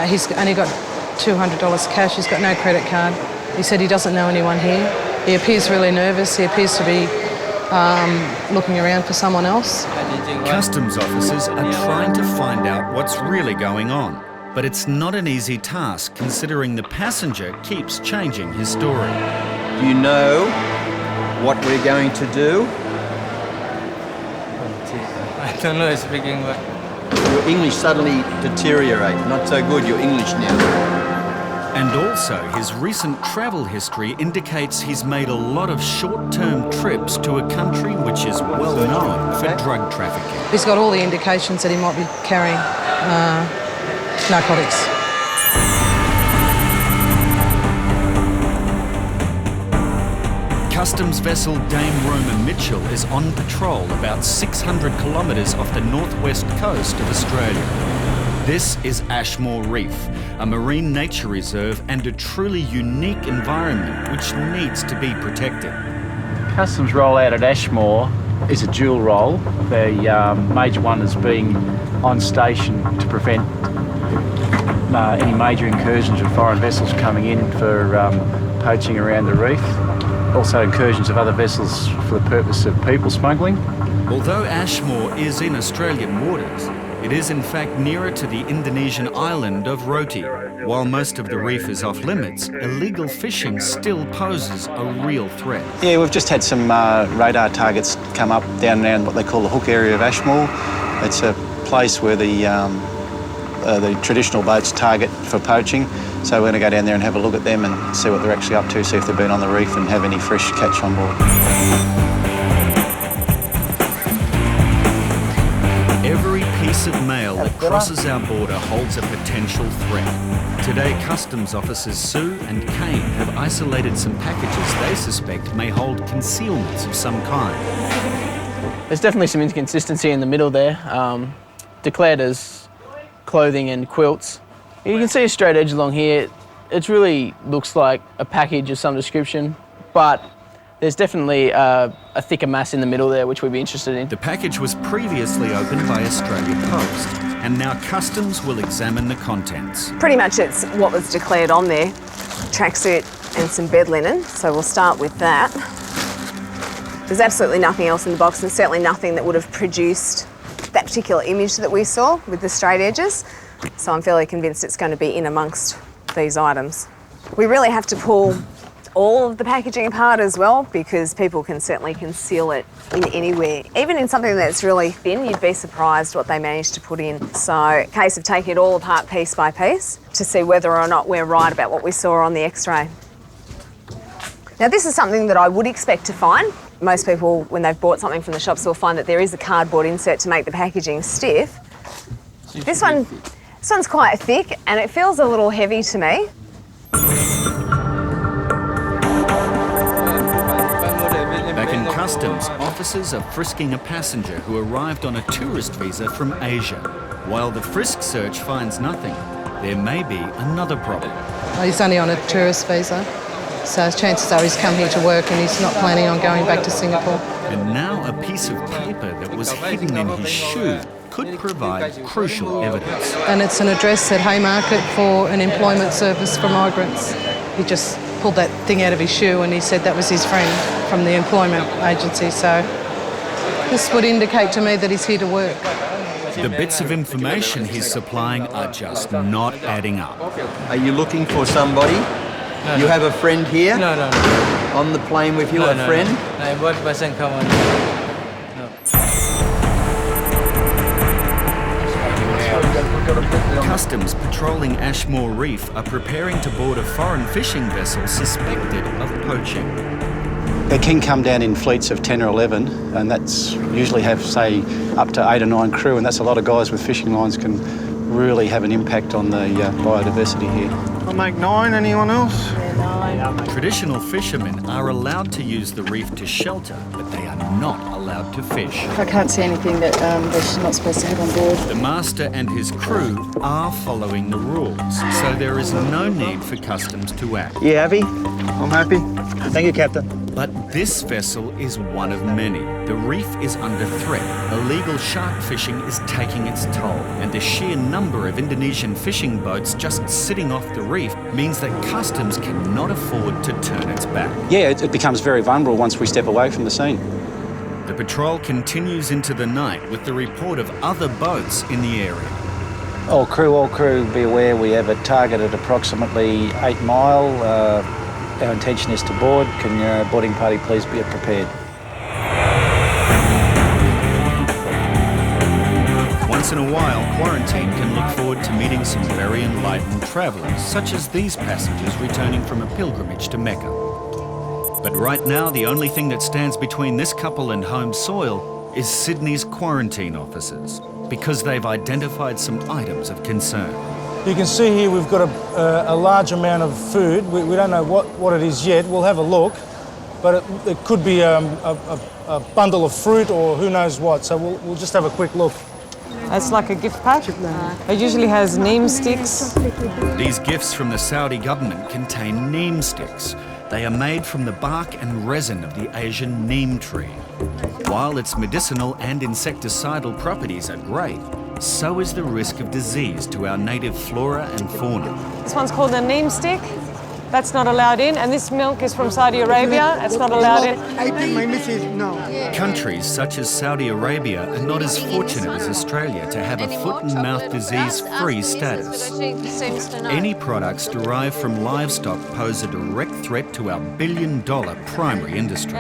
He's only got $200 cash. He's got no credit card. He said he doesn't know anyone here. He appears really nervous. He appears to be looking around for someone else. Customs officers are trying to find out what's really going on, but it's not an easy task considering the passenger keeps changing his story. You know what we're going to do? I don't know speaking, but... Your English suddenly deteriorates. Not so good, your English now. And also, his recent travel history indicates he's made a lot of short-term trips to a country which is well known for drug trafficking. He's got all the indications that he might be carrying narcotics. Customs vessel Dame Roma Mitchell is on patrol about 600 kilometres off the northwest coast of Australia. This is Ashmore Reef, a marine nature reserve and a truly unique environment which needs to be protected. Customs rollout at Ashmore is a dual role. The major one is being on station to prevent any major incursions of foreign vessels coming in for poaching around the reef. Also incursions of other vessels for the purpose of people smuggling. Although Ashmore is in Australian waters, it is in fact nearer to the Indonesian island of Roti. While most of the reef is off limits, illegal fishing still poses a real threat. Yeah, we've just had some radar targets come up down around what they call the hook area of Ashmore. It's a place where the traditional boats target for poaching. So we're going to go down there and have a look at them and see what they're actually up to, see if they've been on the reef and have any fresh catch on board. Every piece of mail that crosses our border holds a potential threat. Today, customs officers Sue and Kane have isolated some packages they suspect may hold concealments of some kind. There's definitely some inconsistency in the middle there. Declared as clothing and quilts. You can see a straight edge along here. It really looks like a package of some description, but there's definitely a thicker mass in the middle there, which we'd be interested in. The package was previously opened by Australia Post, and now Customs will examine the contents. Pretty much it's what was declared on there, tracksuit and some bed linen, so we'll start with that. There's absolutely nothing else in the box, and certainly nothing that would have produced that particular image that we saw with the straight edges, so I'm fairly convinced it's going to be in amongst these items. We really have to pull all of the packaging apart as well, because people can certainly conceal it in anywhere. Even in something that's really thin, you'd be surprised what they manage to put in. So a case of taking it all apart piece by piece to see whether or not we're right about what we saw on the x-ray. Now this is something that I would expect to find. Most people, when they've bought something from the shops, will find that there is a cardboard insert to make the packaging stiff. This one's quite thick and it feels a little heavy to me. Back in Customs, officers are frisking a passenger who arrived on a tourist visa from Asia. While the frisk search finds nothing, there may be another problem. Well, he's only on a tourist visa, so chances are he's come here to work and he's not planning on going back to Singapore. And now a piece of paper that was hidden in his shoe could provide crucial evidence. And it's an address at Haymarket for an employment service for migrants. He just pulled that thing out of his shoe and he said that was his friend from the employment agency, so this would indicate to me that he's here to work. The bits of information he's supplying are just not adding up. Are you looking for somebody? No, you have a friend here? No. On the plane with you, a friend? No, one person come on. No. Customs patrolling Ashmore Reef are preparing to board a foreign fishing vessel suspected of poaching. They can come down in fleets of 10 or 11, and that's usually have, say, up to 8 or 9 crew, and that's a lot of guys with fishing lines can really have an impact on the biodiversity here. I'll make 9, anyone else? Traditional fishermen are allowed to use the reef to shelter, but they are not allowed allowed to fish. I can't see anything that they're not supposed to have on board. The master and his crew are following the rules, so there is no need for customs to act. You happy? I'm happy. Thank you, Captain. But this vessel is one of many. The reef is under threat. Illegal shark fishing is taking its toll, and the sheer number of Indonesian fishing boats just sitting off the reef means that customs cannot afford to turn its back. Yeah, it becomes very vulnerable once we step away from the scene. The patrol continues into the night with the report of other boats in the area. All crew, be aware we have a target at approximately 8 Mile. Our intention is to board. Can your boarding party please be prepared? Once in a while, Quarantine can look forward to meeting some very enlightened travellers, such as these passengers returning from a pilgrimage to Mecca. But right now, the only thing that stands between this couple and home soil is Sydney's quarantine officers, because they've identified some items of concern. You can see here we've got a large amount of food. We don't know what it is yet. We'll have a look, but it could be a bundle of fruit or who knows what. So we'll just have a quick look. It's like a gift pack. It usually has neem sticks. These gifts from the Saudi government contain neem sticks. They are made from the bark and resin of the Asian neem tree. While its medicinal and insecticidal properties are great, so is the risk of disease to our native flora and fauna. This one's called a neem stick. That's not allowed in. And this milk is from Saudi Arabia. It's not allowed in. I think my missus, no. Countries such as Saudi Arabia are not as fortunate as Australia to have a foot and mouth disease-free status. Any products derived from livestock pose a direct threat to our billion-dollar primary industry.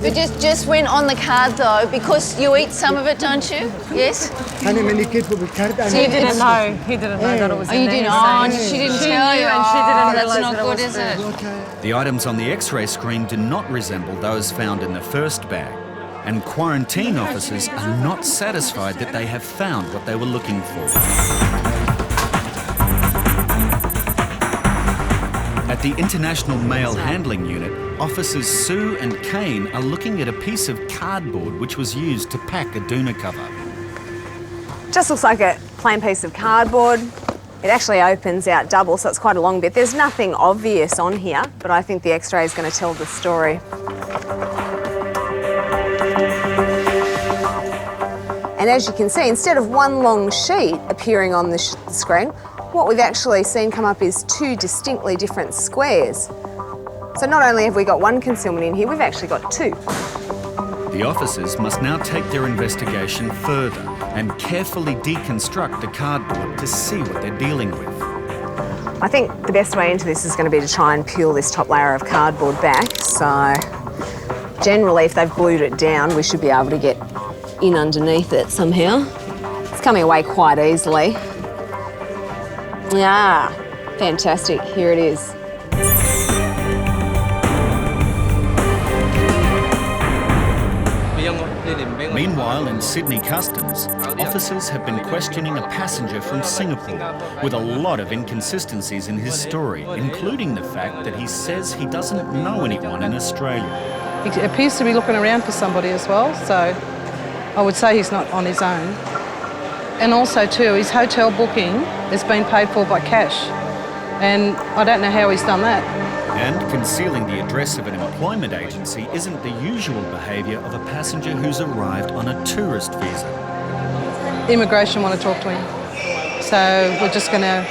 It just went on the card though, because you eat some of it, don't you? Yes? So you didn't know. He didn't know that it was in there. You didn't? Oh, she didn't tell you. And she didn't That's realise not that good, it was is food. it? The items on the X-ray screen do not resemble those found in the first bag, and quarantine officers are not satisfied that they have found what they were looking for. At the International Mail Handling Unit, officers Sue and Kane are looking at a piece of cardboard which was used to pack a doona cover. Just looks like a plain piece of cardboard. It actually opens out double, so it's quite a long bit. There's nothing obvious on here, but I think the X-ray is going to tell the story. And as you can see, instead of one long sheet appearing on the screen, what we've actually seen come up is 2 distinctly different squares. So not only have we got one concealment in here, we've actually got 2. The officers must now take their investigation further and carefully deconstruct the cardboard to see what they're dealing with. I think the best way into this is going to be to try and peel this top layer of cardboard back. So generally, if they've glued it down, we should be able to get in underneath it somehow. It's coming away quite easily. Ah, fantastic. Here it is. Meanwhile, in Sydney Customs, officers have been questioning a passenger from Singapore with a lot of inconsistencies in his story, including the fact that he says he doesn't know anyone in Australia. He appears to be looking around for somebody as well, so I would say he's not on his own. And also too, his hotel booking has been paid for by cash, and I don't know how he's done that. And concealing the address of an employment agency isn't the usual behaviour of a passenger who's arrived on a tourist visa. Immigration want to talk to him, so we're just going to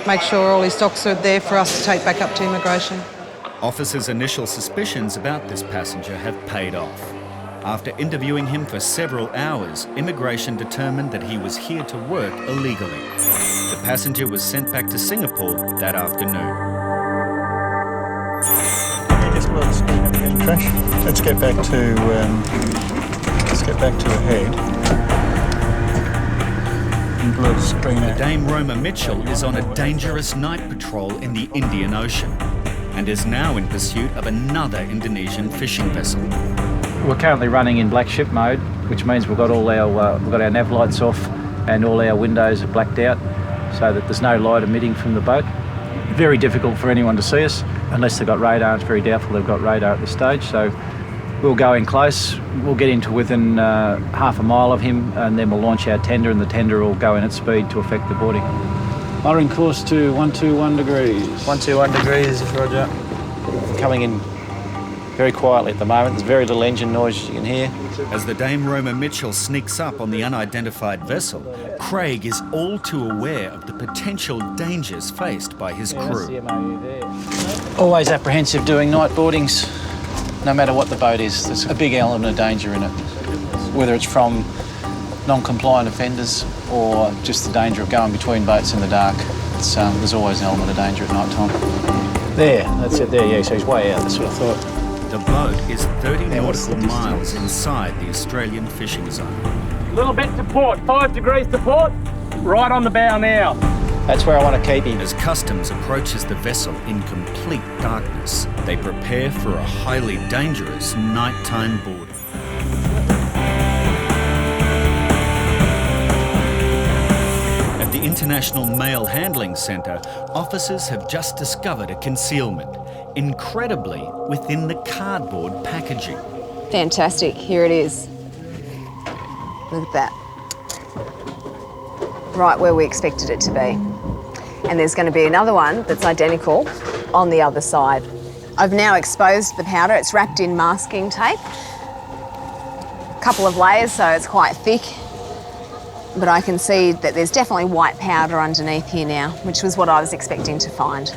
make sure all his docs are there for us to take back up to immigration. Officers' initial suspicions about this passenger have paid off. After interviewing him for several hours, immigration determined that he was here to work illegally. The passenger was sent back to Singapore that afternoon. Let's get back to ahead. And blur the screen out. Dame Roma Mitchell is on a dangerous night patrol in the Indian Ocean and is now in pursuit of another Indonesian fishing vessel. We're currently running in black ship mode, which means we've got our nav lights off and all our windows are blacked out so that there's no light emitting from the boat. Very difficult for anyone to see us unless they've got radar. It's very doubtful they've got radar at this stage, so We'll go in close, we'll get into within half a mile of him, and then we'll launch our tender, and the tender will go in at speed to effect the boarding. Lowering course to 121 degrees. 121 degrees, roger. Coming in very quietly at the moment. There's very little engine noise you can hear. As the Dame Roma Mitchell sneaks up on the unidentified vessel, Craig is all too aware of the potential dangers faced by his crew. Always apprehensive doing night boardings. No matter what the boat is, there's a big element of danger in it. Whether it's from non-compliant offenders or just the danger of going between boats in the dark. There's always an element of danger at night time. There, that's it there, yeah, so he's way out, that's what I thought. The boat is 30 nautical miles inside the Australian fishing zone. A little bit to port, 5 degrees to port, right on the bow now. That's where I want to keep him. As Customs approaches the vessel in complete darkness, they prepare for a highly dangerous nighttime boarding. At the International Mail Handling Centre, officers have just discovered a concealment, incredibly within the cardboard packaging. Fantastic, here it is. Look at that. Right where we expected it to be. And there's going to be another one that's identical on the other side. I've now exposed the powder. It's wrapped in masking tape. A couple of layers, so it's quite thick. But I can see that there's definitely white powder underneath here now, which was what I was expecting to find.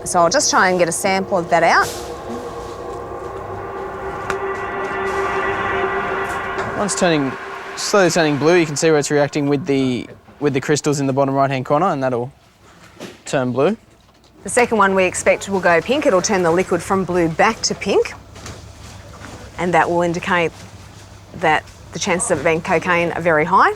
So I'll just try and get a sample of that out. Once slowly turning blue, you can see where it's reacting with the crystals in the bottom right-hand corner, and that'll turn blue. The second one we expect will go pink. It'll turn the liquid from blue back to pink, and that will indicate that the chances of it being cocaine are very high.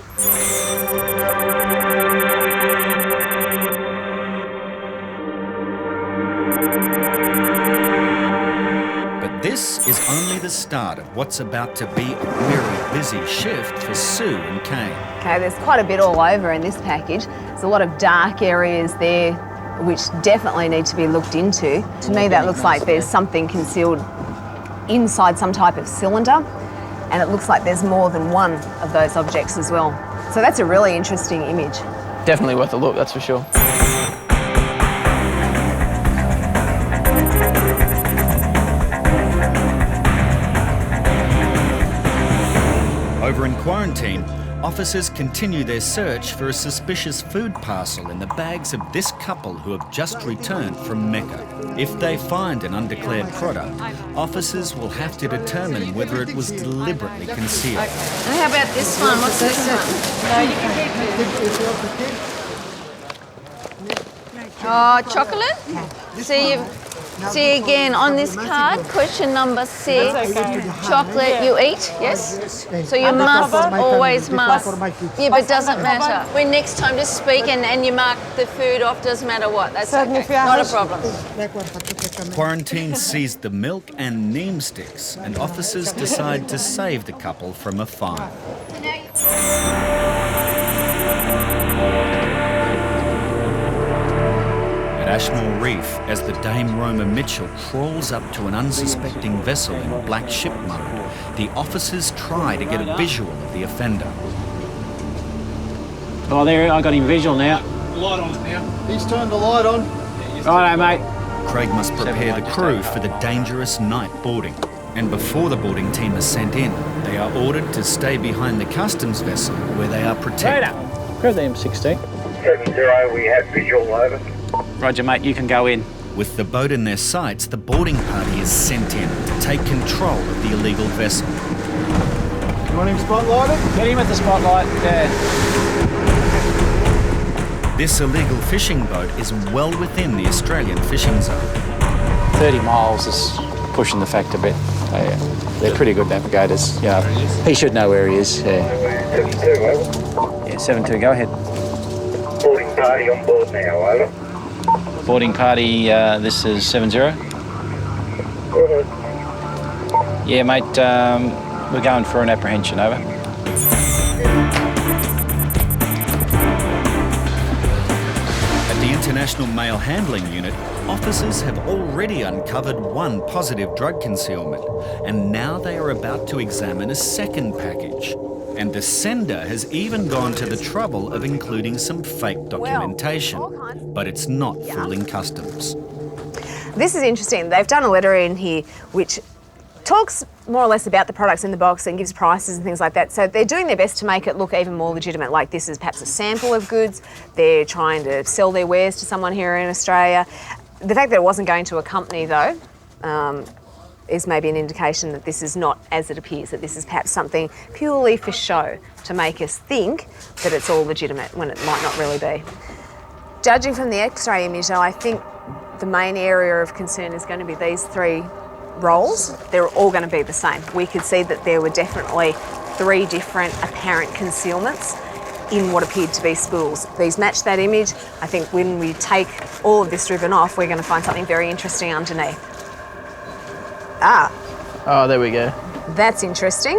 But this is only the start of what's about to be a very busy shift for Sue and Kane. Okay, there's quite a bit all over in this package. There's a lot of dark areas there which definitely need to be looked into. To me, that looks like there's something concealed inside some type of cylinder, and it looks like there's more than one of those objects as well. So that's a really interesting image. Definitely worth a look, that's for sure. Over in quarantine, officers continue their search for a suspicious food parcel in the bags of this couple who have just returned from Mecca. If they find an undeclared product, officers will have to determine whether it was deliberately concealed. And how about this one? What's this one? No, you can keep it. Oh, chocolate? See again on this card, question number 6, chocolate you eat, yes? So you must, always must. Yeah, but it doesn't matter. When next time to speak and you mark the food off, doesn't matter what, that's okay, not a problem. Quarantine seized the milk and neem sticks, and officers decide to save the couple from a fine. At Ashmore Reef, as the Dame Roma Mitchell crawls up to an unsuspecting vessel in black ship mode, the officers try to get a visual of the offender. Oh, there, I got him visual now. Light on it now. He's turned the light on. Righto, mate. Craig must prepare the crew for the dangerous night boarding. And before the boarding team is sent in, they are ordered to stay behind the customs vessel where they are protected. Grab the M16. 7-0, we have visual over. Roger, mate, you can go in. With the boat in their sights, the boarding party is sent in to take control of the illegal vessel. You want him spotlighted? Get him at the spotlight, yeah. This illegal fishing boat is well within the Australian fishing zone. 30 miles is pushing the fact a bit. They're pretty good navigators. Yeah, he should know where he is. Yeah. 7-2, over. Yeah, 7-2, go ahead. Boarding party on board now, over. Boarding party, this is 7-0. Yeah, mate, we're going for an apprehension, over. At the International Mail Handling Unit, officers have already uncovered one positive drug concealment, and now they are about to examine a second package. And the sender has even gone to the trouble of including some fake documentation, but it's not fooling customs. This is interesting. They've done a letter in here which talks more or less about the products in the box and gives prices and things like that. So they're doing their best to make it look even more legitimate, like this is perhaps a sample of goods. They're trying to sell their wares to someone here in Australia. The fact that it wasn't going to a company though is maybe an indication that this is not as it appears, that this is perhaps something purely for show to make us think that it's all legitimate when it might not really be. Judging from the X-ray image though, I think the main area of concern is going to be these three rolls. They're all going to be the same. We could see that there were definitely three different apparent concealments in what appeared to be spools. These match that image. I think when we take all of this ribbon off, we're going to find something very interesting underneath. Ah. Oh, there we go. That's interesting.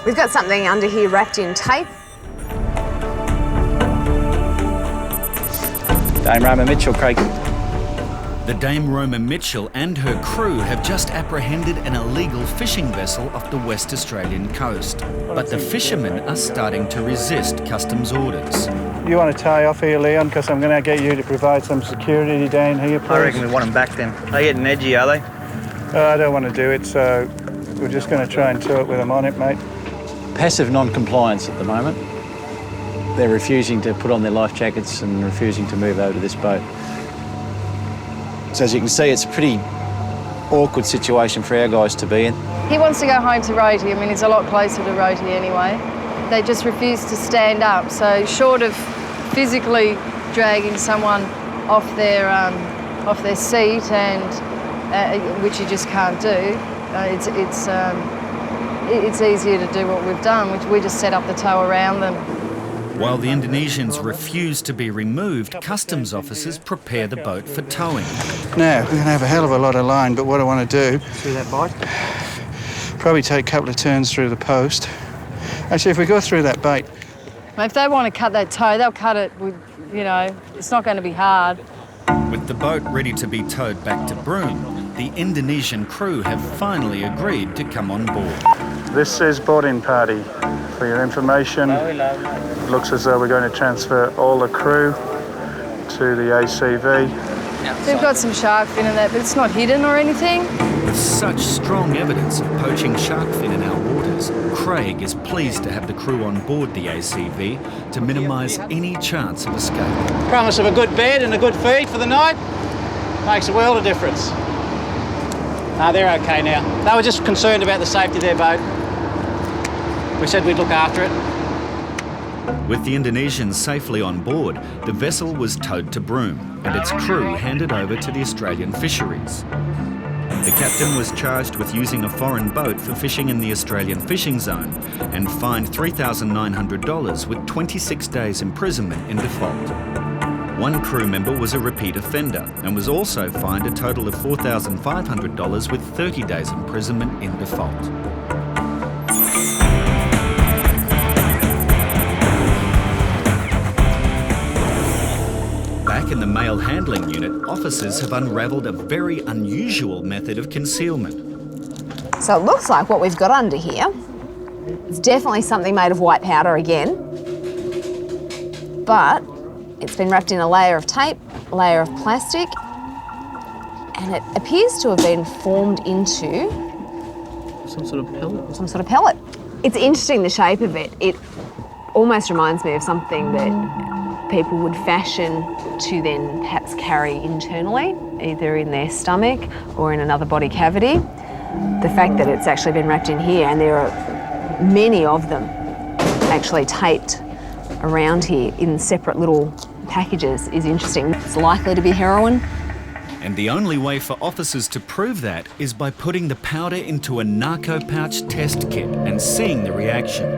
We've got something under here wrapped in tape. Dame Roma Mitchell, Craig. The Dame Roma Mitchell and her crew have just apprehended an illegal fishing vessel off the West Australian coast. But the fishermen are starting to resist customs orders. You want to tie off here, Leon, because I'm going to get you to provide some security down here, please? I reckon we want them back then. They're getting edgy, are they? I don't want to do it, so we're just going to try and tow it with them on it, mate. Passive non-compliance at the moment. They're refusing to put on their life jackets and refusing to move over to this boat. So as you can see, it's a pretty awkward situation for our guys to be in. He wants to go home to Roti. I mean, he's a lot closer to Roti anyway. They just refuse to stand up. So short of physically dragging someone off their seat, and which you just can't do, it's easier to do what we've done, which we just set up the tow around them. While the Indonesians refuse to be removed, customs officers prepare the boat for towing. Now, we're going to have a hell of a lot of line, but what I want to do... Through that bite? Probably take a couple of turns through the post. Actually, if we go through that bait... If they want to cut that tow, they'll cut it with, it's not going to be hard. With the boat ready to be towed back to Broome, the Indonesian crew have finally agreed to come on board. This says boarding party. For your information, it looks as though we're going to transfer all the crew to the ACV. They've got some shark fin in there, but it's not hidden or anything. With such strong evidence of poaching shark fin in our waters, Craig is pleased to have the crew on board the ACV to minimise any chance of escape. Promise of a good bed and a good feed for the night makes a world of difference. No, they're okay now. They were just concerned about the safety of their boat. We said we'd look after it. With the Indonesians safely on board, the vessel was towed to Broome and its crew handed over to the Australian fisheries. The captain was charged with using a foreign boat for fishing in the Australian fishing zone and fined $3,900 with 26 days imprisonment in default. One crew member was a repeat offender and was also fined a total of $4,500 with 30 days imprisonment in default. Back in the mail handling unit, officers have unravelled a very unusual method of concealment. So it looks like what we've got under here is definitely something made of white powder again, but it's been wrapped in a layer of tape, a layer of plastic, and it appears to have been formed into some sort of pellet. Some sort of pellet. It's interesting, the shape of it. It almost reminds me of something that people would fashion to then perhaps carry internally, either in their stomach or in another body cavity. The fact that it's actually been wrapped in here, and there are many of them actually taped around here in separate little packages, is interesting. It's likely to be heroin. And the only way for officers to prove that is by putting the powder into a narco pouch test kit and seeing the reaction.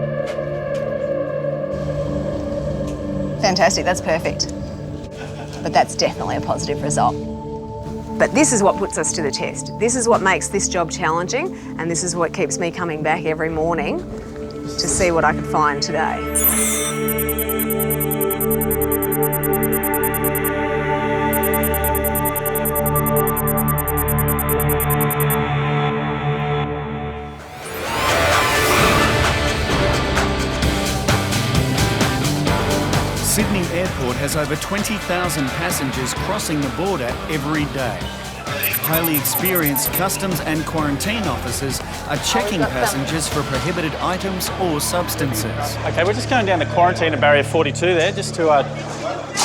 Fantastic, that's perfect. But that's definitely a positive result. But this is what puts us to the test. This is what makes this job challenging, and this is what keeps me coming back every morning to see what I can find today. ' Sydney Airport has over 20,000 passengers crossing the border every day. Highly experienced customs and quarantine officers are checking passengers for prohibited items or substances. Okay, we're just going down to quarantine at barrier 42 there, just to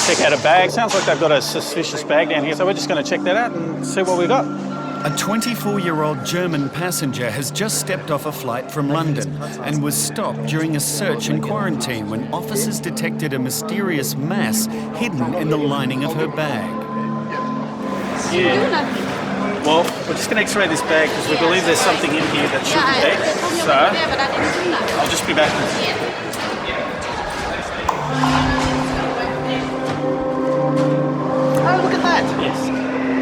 check out a bag. Sounds like they've got a suspicious bag down here, so we're just going to check that out and see what we've got. A 24-year-old German passenger has just stepped off a flight from London and was stopped during a search and quarantine when officers detected a mysterious mass hidden in the lining of her bag. Yeah. Well, we're just going to x-ray this bag because we believe there's something in here that shouldn't be. So, I'll just be back. Oh, look at that. Yes.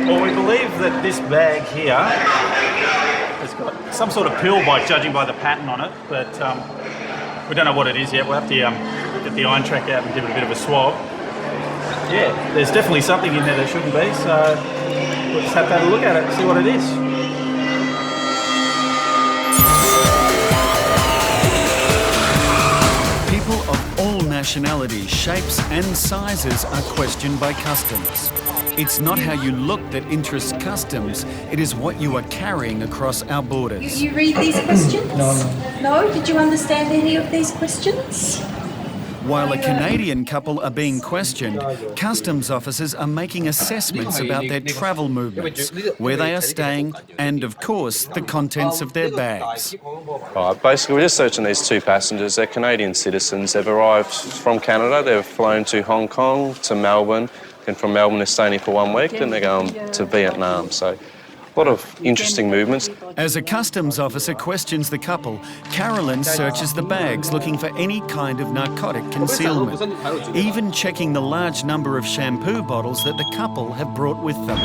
Well, we believe that this bag here has got some sort of pill, judging by the pattern on it, but we don't know what it is yet. We'll have to get the iron track out and give it a bit of a swab. Yeah, there's definitely something in there that shouldn't be, so we'll just have to have a look at it and see what it is. People of all nationalities, shapes and sizes are questioned by customs. It's not how you look that interests customs, it is what you are carrying across our borders. You read these questions? No. No? Did you understand any of these questions? While a Canadian couple are being questioned, customs officers are making assessments about their travel movements, where they are staying, and of course, the contents of their bags. Basically, we're just searching these two passengers. They're Canadian citizens. They've arrived from Canada. They've flown to Hong Kong, to Melbourne, and from Melbourne they're staying here for 1 week, then they're going to Vietnam. So a lot of interesting movements. As a customs officer questions the couple, Carolyn searches the bags looking for any kind of narcotic concealment, even checking the large number of shampoo bottles that the couple have brought with them.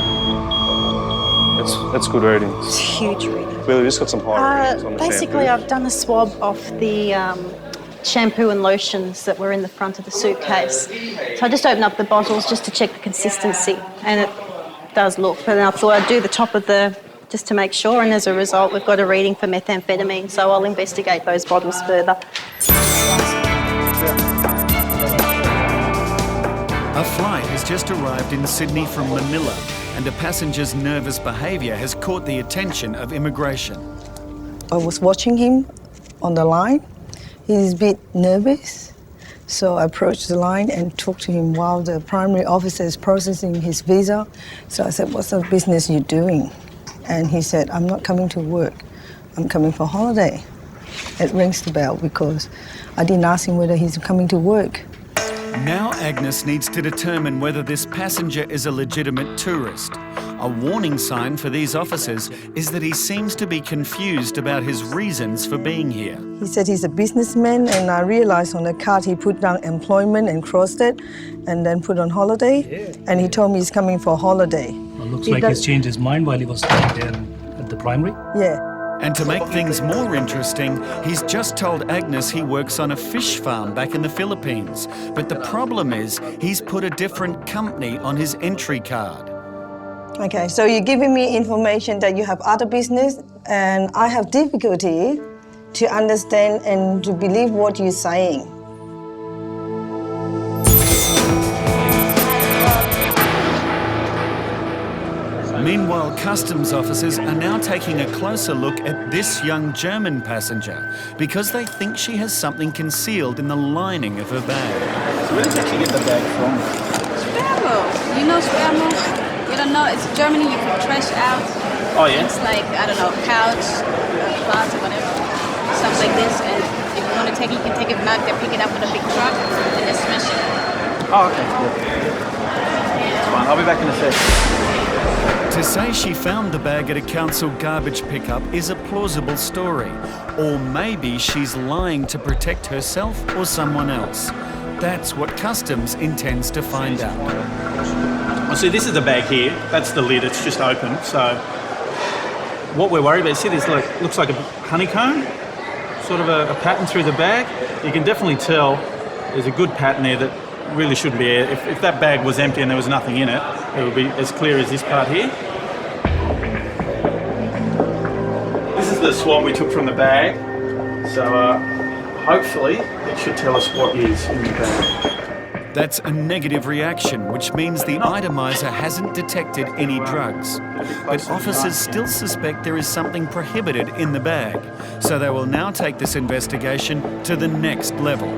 That's good reading. It's huge reading. We've just got some high readings on the basically, shampoo. I've done a swab of the shampoo and lotions that were in the front of the suitcase. So I just opened up the bottles just to check the consistency, and it does look. But then I thought I'd do the top of just to make sure, and as a result we've got a reading for methamphetamine, so I'll investigate those bottles further. A flight has just arrived in Sydney from Manila, and a passenger's nervous behaviour has caught the attention of immigration. I was watching him on the line. He's a bit nervous, so I approached the line and talked to him while the primary officer is processing his visa. So I said, "What's the business you're doing?" And he said, "I'm not coming to work. I'm coming for holiday." It rings the bell because I didn't ask him whether he's coming to work. Now Agnes needs to determine whether this passenger is a legitimate tourist. A warning sign for these officers is that he seems to be confused about his reasons for being here. He said he's a businessman, and I realised on the card he put down employment and crossed it and then put on holiday. And he told me he's coming for holiday. Well, looks like he's changed his mind while he was standing there at the primary. Yeah. And to make things more interesting, he's just told Agnes he works on a fish farm back in the Philippines. But the problem is he's put a different company on his entry card. Okay, so you're giving me information that you have other business, and I have difficulty to understand and to believe what you're saying. Meanwhile, customs officers are now taking a closer look at this young German passenger because they think she has something concealed in the lining of her bag. So where did you actually get the bag from? Spermo. You know Spermo? You don't know, it's Germany, you can trash out. Oh, yeah? Things like, I don't know, couch, closet, whatever, stuff like this. And if you want to take it, you can take it back, they pick it up with a big truck, and they smash it. Oh, okay. That's fine. I'll be back in a sec. To say she found the bag at a council garbage pickup is a plausible story. Or maybe she's lying to protect herself or someone else. That's what customs intends to find out. Well, see, this is the bag here. That's the lid. It's just open. So what we're worried about, see, this looks like a honeycomb, sort of a pattern through the bag. You can definitely tell there's a good pattern there that really shouldn't be there. If that bag was empty and there was nothing in it, it would be as clear as this part here. This is the swab we took from the bag. So hopefully it should tell us what is in the bag. That's a negative reaction, which means the itemiser hasn't detected any drugs. But officers still suspect there is something prohibited in the bag, so they will now take this investigation to the next level.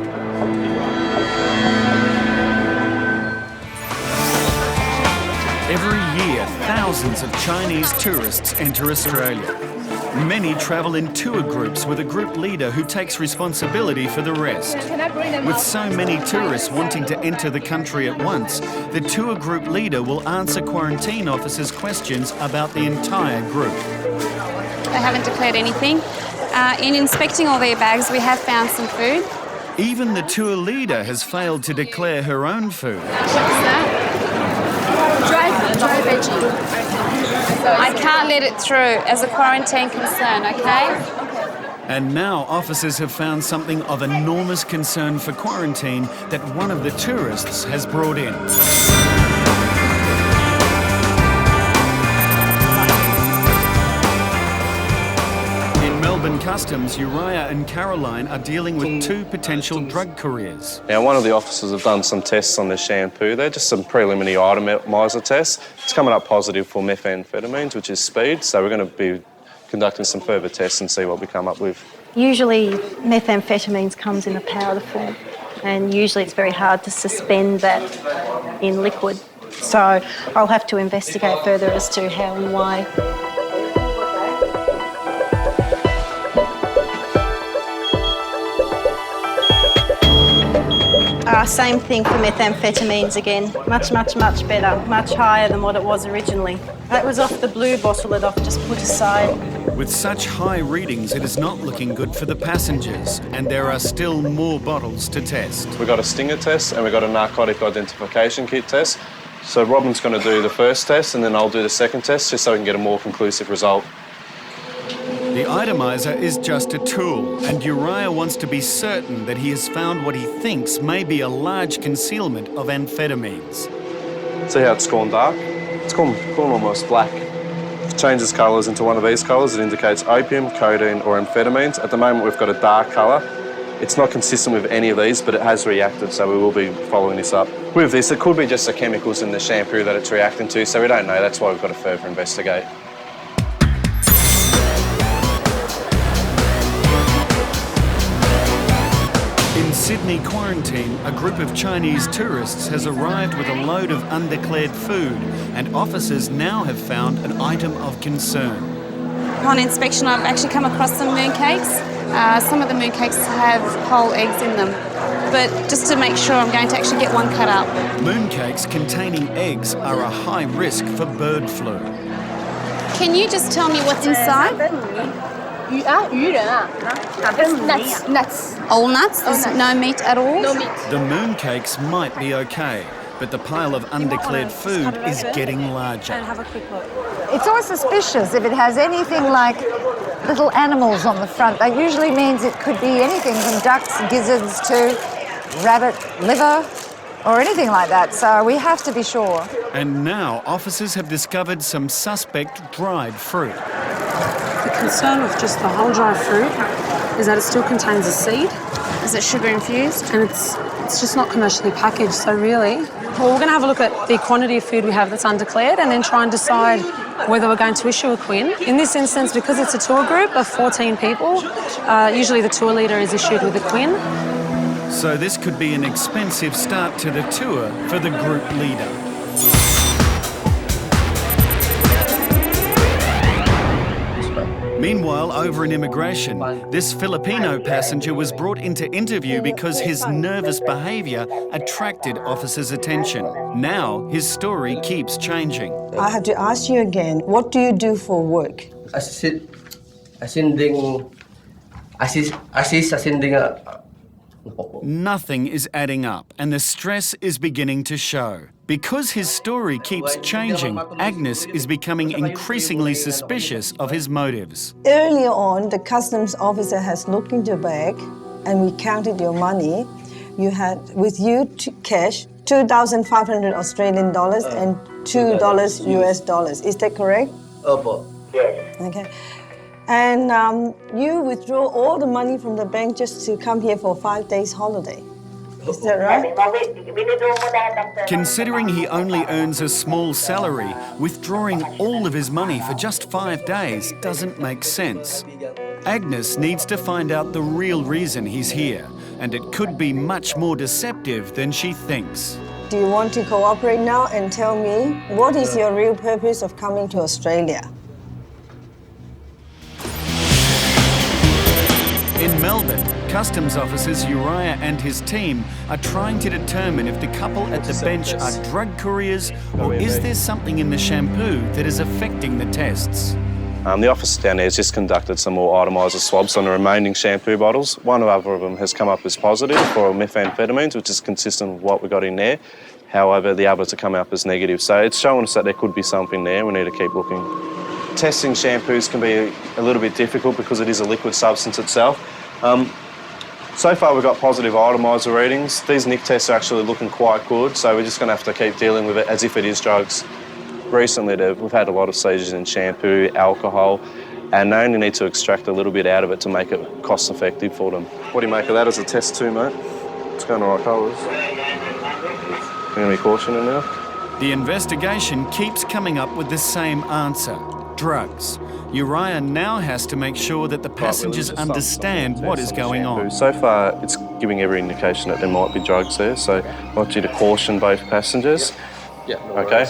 Every year, thousands of Chinese tourists enter Australia. Many travel in tour groups with a group leader who takes responsibility for the rest. With so many tourists wanting to enter the country at once, the tour group leader will answer quarantine officers' questions about the entire group. They haven't declared anything. In inspecting all their bags, we have found some food. Even the tour leader has failed to declare her own food. What's that? Dry veggie. I can't let it through as a quarantine concern, okay? And now officers have found something of enormous concern for quarantine that one of the tourists has brought in. In Melbourne Customs, Uriah and Caroline are dealing with two potential drug couriers. Now, one of the officers have done some tests on the shampoo. They're just some preliminary itemiser tests. It's coming up positive for methamphetamines, which is speed, so we're going to be conducting some further tests and see what we come up with. Usually methamphetamines comes in a powder form, and usually it's very hard to suspend that in liquid. So I'll have to investigate further as to how and why. Same thing for methamphetamines again. Much better, much higher than what it was originally. That was off the blue bottle that I've just put aside. With such high readings, it is not looking good for the passengers, and there are still more bottles to test. We've got a stinger test and we've got a narcotic identification kit test. So Robin's going to do the first test and then I'll do the second test just so we can get a more conclusive result. The itemiser is just a tool, and Uriah wants to be certain that he has found what he thinks may be a large concealment of amphetamines. See how it's gone dark? It's gone almost black. If it changes colours into one of these colours, it indicates opium, codeine or amphetamines. At the moment we've got a dark colour. It's not consistent with any of these, but it has reacted, so we will be following this up. With this, it could be just the chemicals in the shampoo that it's reacting to, so we don't know. That's why we've got to further investigate. In Sydney quarantine, a group of Chinese tourists has arrived with a load of undeclared food, and officers now have found an item of concern. Upon inspection, I've actually come across some mooncakes. Some of the mooncakes have whole eggs in them, but just to make sure, I'm going to actually get one cut up. Mooncakes containing eggs are a high risk for bird flu. Can you just tell me what's inside? Nuts. All nuts? There's no meat at all? No meat. The mooncakes might be okay, but the pile of undeclared food is getting larger. And have a quick look. It's always suspicious if it has anything like little animals on the front. That usually means it could be anything from ducks, gizzards to rabbit liver or anything like that. So we have to be sure. And now officers have discovered some suspect dried fruit. The concern with just the whole dry fruit is that it still contains a seed. Is it sugar infused? And it's just not commercially packaged, so really. Well, we're going to have a look at the quantity of food we have that's undeclared and then try and decide whether we're going to issue a QIN. In this instance, because it's a tour group of 14 people, usually the tour leader is issued with a QIN. So this could be an expensive start to the tour for the group leader. Meanwhile, over in immigration, this Filipino passenger was brought into interview because his nervous behaviour attracted officers' attention. Now, his story keeps changing. I have to ask you again, what do you do for work? Nothing is adding up, and the stress is beginning to show. Because his story keeps changing, Agnes is becoming increasingly suspicious of his motives. Earlier on, the customs officer has looked into your bag and we counted your money. You had with you cash 2,500 Australian dollars and $2 US dollars. Is that correct? Yes. Okay. And you withdraw all the money from the bank just to come here for 5 days holiday. Is that right? Considering he only earns a small salary, withdrawing all of his money for just 5 days doesn't make sense. Agnes needs to find out the real reason he's here, and it could be much more deceptive than she thinks. Do you want to cooperate now and tell me what is your real purpose of coming to Australia? In Melbourne, Customs officers Uriah and his team are trying to determine if the couple at the bench are drug couriers or is there something in the shampoo that is affecting the tests. The officer down there has just conducted some more itomiser swabs on the remaining shampoo bottles. One of them has come up as positive for methamphetamines, which is consistent with what we got in there. However, the others have come up as negative. So it's showing us that there could be something there. We need to keep looking. Testing shampoos can be a little bit difficult because it is a liquid substance itself. So far we've got positive itomiser readings. These NIC tests are actually looking quite good, so we're just going to have to keep dealing with it as if it is drugs. Recently we've had a lot of seizures in shampoo, alcohol, and they only need to extract a little bit out of it to make it cost effective for them. What do you make of that as a test too, mate? It's going the right colours. Going to be cautioning now? The investigation keeps coming up with the same answer, drugs. Uriah now has to make sure that the passengers understand what is going on. So far, it's giving every indication that there might be drugs there, so I want you to caution both passengers. Yeah, no okay.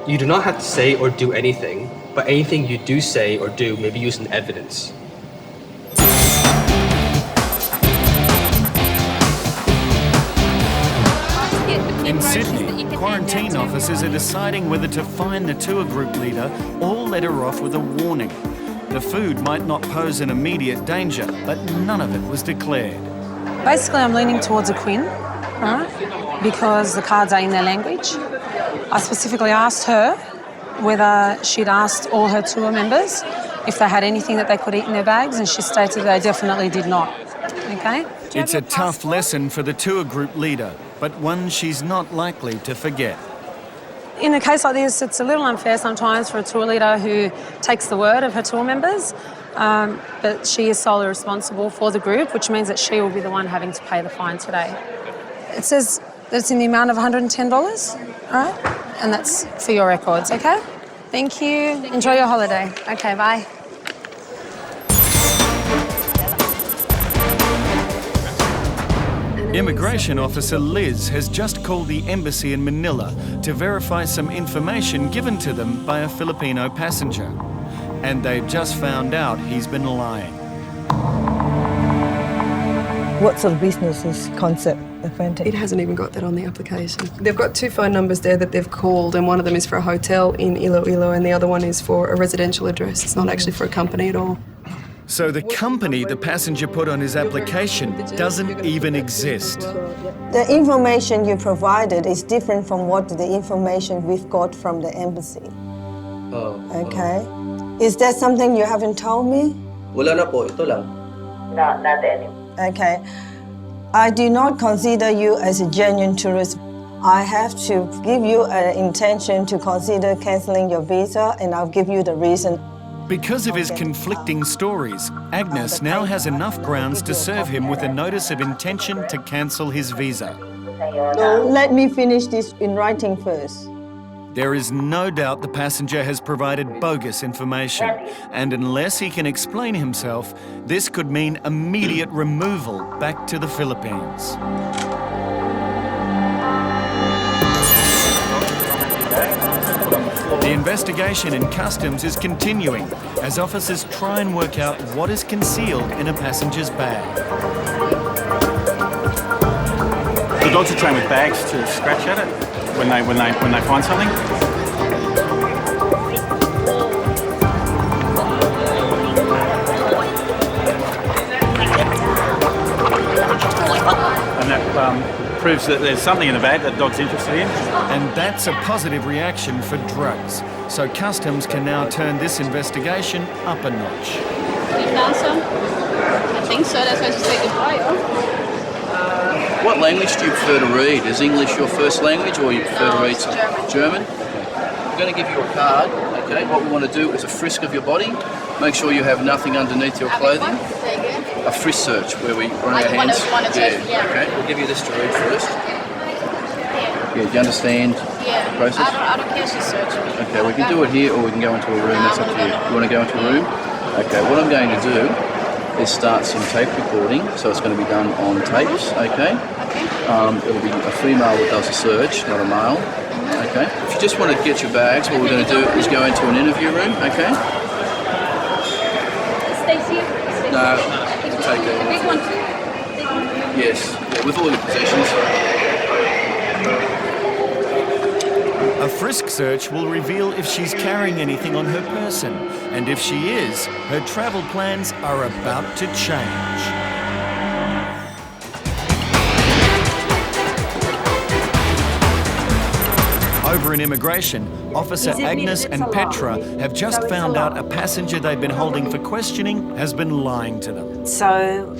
You do not have to say or do anything, but anything you do say or do may be used in evidence. In Sydney, quarantine officers are deciding whether to fine the tour group leader or let her off with a warning. The food might not pose an immediate danger, but none of it was declared. Basically, I'm leaning towards a Quinn, right? Because the cards are in their language. I specifically asked her whether she'd asked all her tour members if they had anything that they could eat in their bags, and she stated they definitely did not. Okay? It's a tough lesson for the tour group leader, but one she's not likely to forget. In a case like this, it's a little unfair sometimes for a tour leader who takes the word of her tour members, but she is solely responsible for the group, which means that she will be the one having to pay the fine today. It says that it's in the amount of $110, all right? And that's for your records, okay? Thank you. Enjoy your holiday. Okay, bye. Immigration officer Liz has just called the embassy in Manila to verify some information given to them by a Filipino passenger. And they've just found out he's been lying. What sort of business is Concept Authentic? It hasn't even got that on the application. They've got 2 phone numbers there that they've called, and one of them is for a hotel in Iloilo and the other one is for a residential address. It's not actually for a company at all. So the company the passenger put on his application doesn't even exist. The information you provided is different from what the information we've got from the embassy. Okay. Is that something you haven't told me? Wala na po, ito lang. No, not anymore. Okay. I do not consider you as a genuine tourist. I have to give you an intention to consider cancelling your visa, and I'll give you the reason. Because of his conflicting stories, Agnes now has enough grounds to serve him with a notice of intention to cancel his visa. Let me finish this in writing first. There is no doubt the passenger has provided bogus information, and unless he can explain himself, this could mean immediate removal back to the Philippines. The investigation in customs is continuing as officers try and work out what is concealed in a passenger's bag. The dogs are trained with bags to scratch at it when they find something. And that proves that there's something in the bag that the dog's interested in. And that's a positive reaction for drugs. So customs can now turn this investigation up a notch. You found some? I think so, that's why I just say goodbye, What language do you prefer to read? Is English your first language or you prefer to read German? I'm going to give you a card, okay? What we want to do is a frisk of your body. Make sure you have nothing underneath your clothing. a frisk search where we run our hands. Okay, we'll give you this to read first. Yeah, do you understand the process? I don't care, she's searching. Okay, we can do it here or we can go into a room, that's up to you. You want to go into a room? Okay, what I'm going to do is start some tape recording, so it's going to be done on tapes, okay? It'll be a female that does the search, not a male, okay? If you just want to get your bags, what we're going to do is go into an interview room, okay? Stacey? No, take The it. big one? Yes, yeah, with all your possessions. A frisk search will reveal if she's carrying anything on her person, and if she is, her travel plans are about to change. Over in immigration, Officer Agnes and Petra have just found out a passenger they've been holding for questioning has been lying to them. So,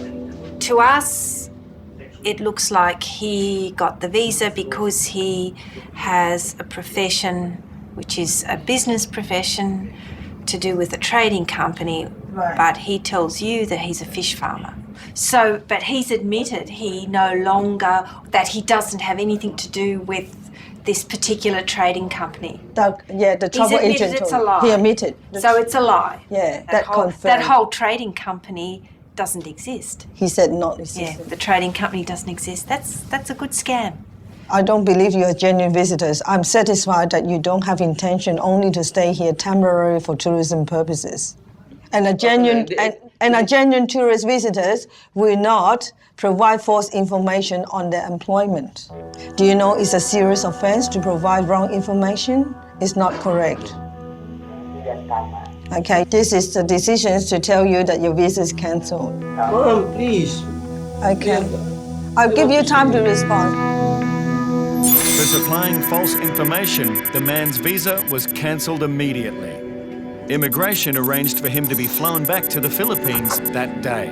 to us, it looks like he got the visa because he has a profession which is a business profession to do with a trading company, but he tells you that he's a fish farmer. So, but he's admitted he no longer, that he doesn't have anything to do with this particular trading company. The travel He's admitted agent it's told a lie. He admitted. So it's a lie. Yeah, That confirmed. whole trading company doesn't exist. He said not existent. Yeah, the trading company doesn't exist. That's a good scam. I don't believe you are genuine visitors. I'm satisfied that you don't have intention only to stay here temporarily for tourism purposes. And a genuine tourist visitors will not provide false information on their employment. Do you know it's a serious offense to provide wrong information? It's not correct. Okay, this is the decision to tell you that your visa is cancelled. Mom, please. Okay. I'll give you time to respond. For supplying false information, the man's visa was cancelled immediately. Immigration arranged for him to be flown back to the Philippines that day.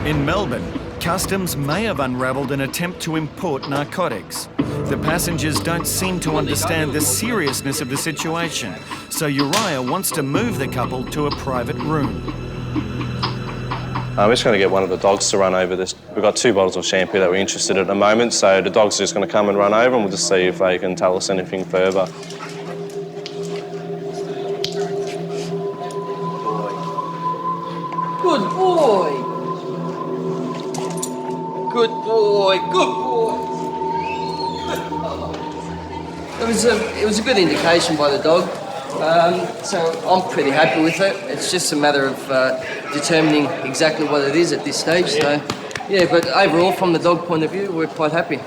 In Melbourne, Customs may have unravelled an attempt to import narcotics. The passengers don't seem to understand the seriousness of the situation, so Uriah wants to move the couple to a private room. I'm just going to get one of the dogs to run over this. We've got 2 bottles of shampoo that we're interested in at the moment, so the dog's just going to come and run over and we'll just see if they can tell us anything further. Good boy. Good boy. Good boy. It was a good indication by the dog. So I'm pretty happy with it. It's just a matter of determining exactly what it is at this stage. So, yeah, but overall, from the dog point of view, we're quite happy.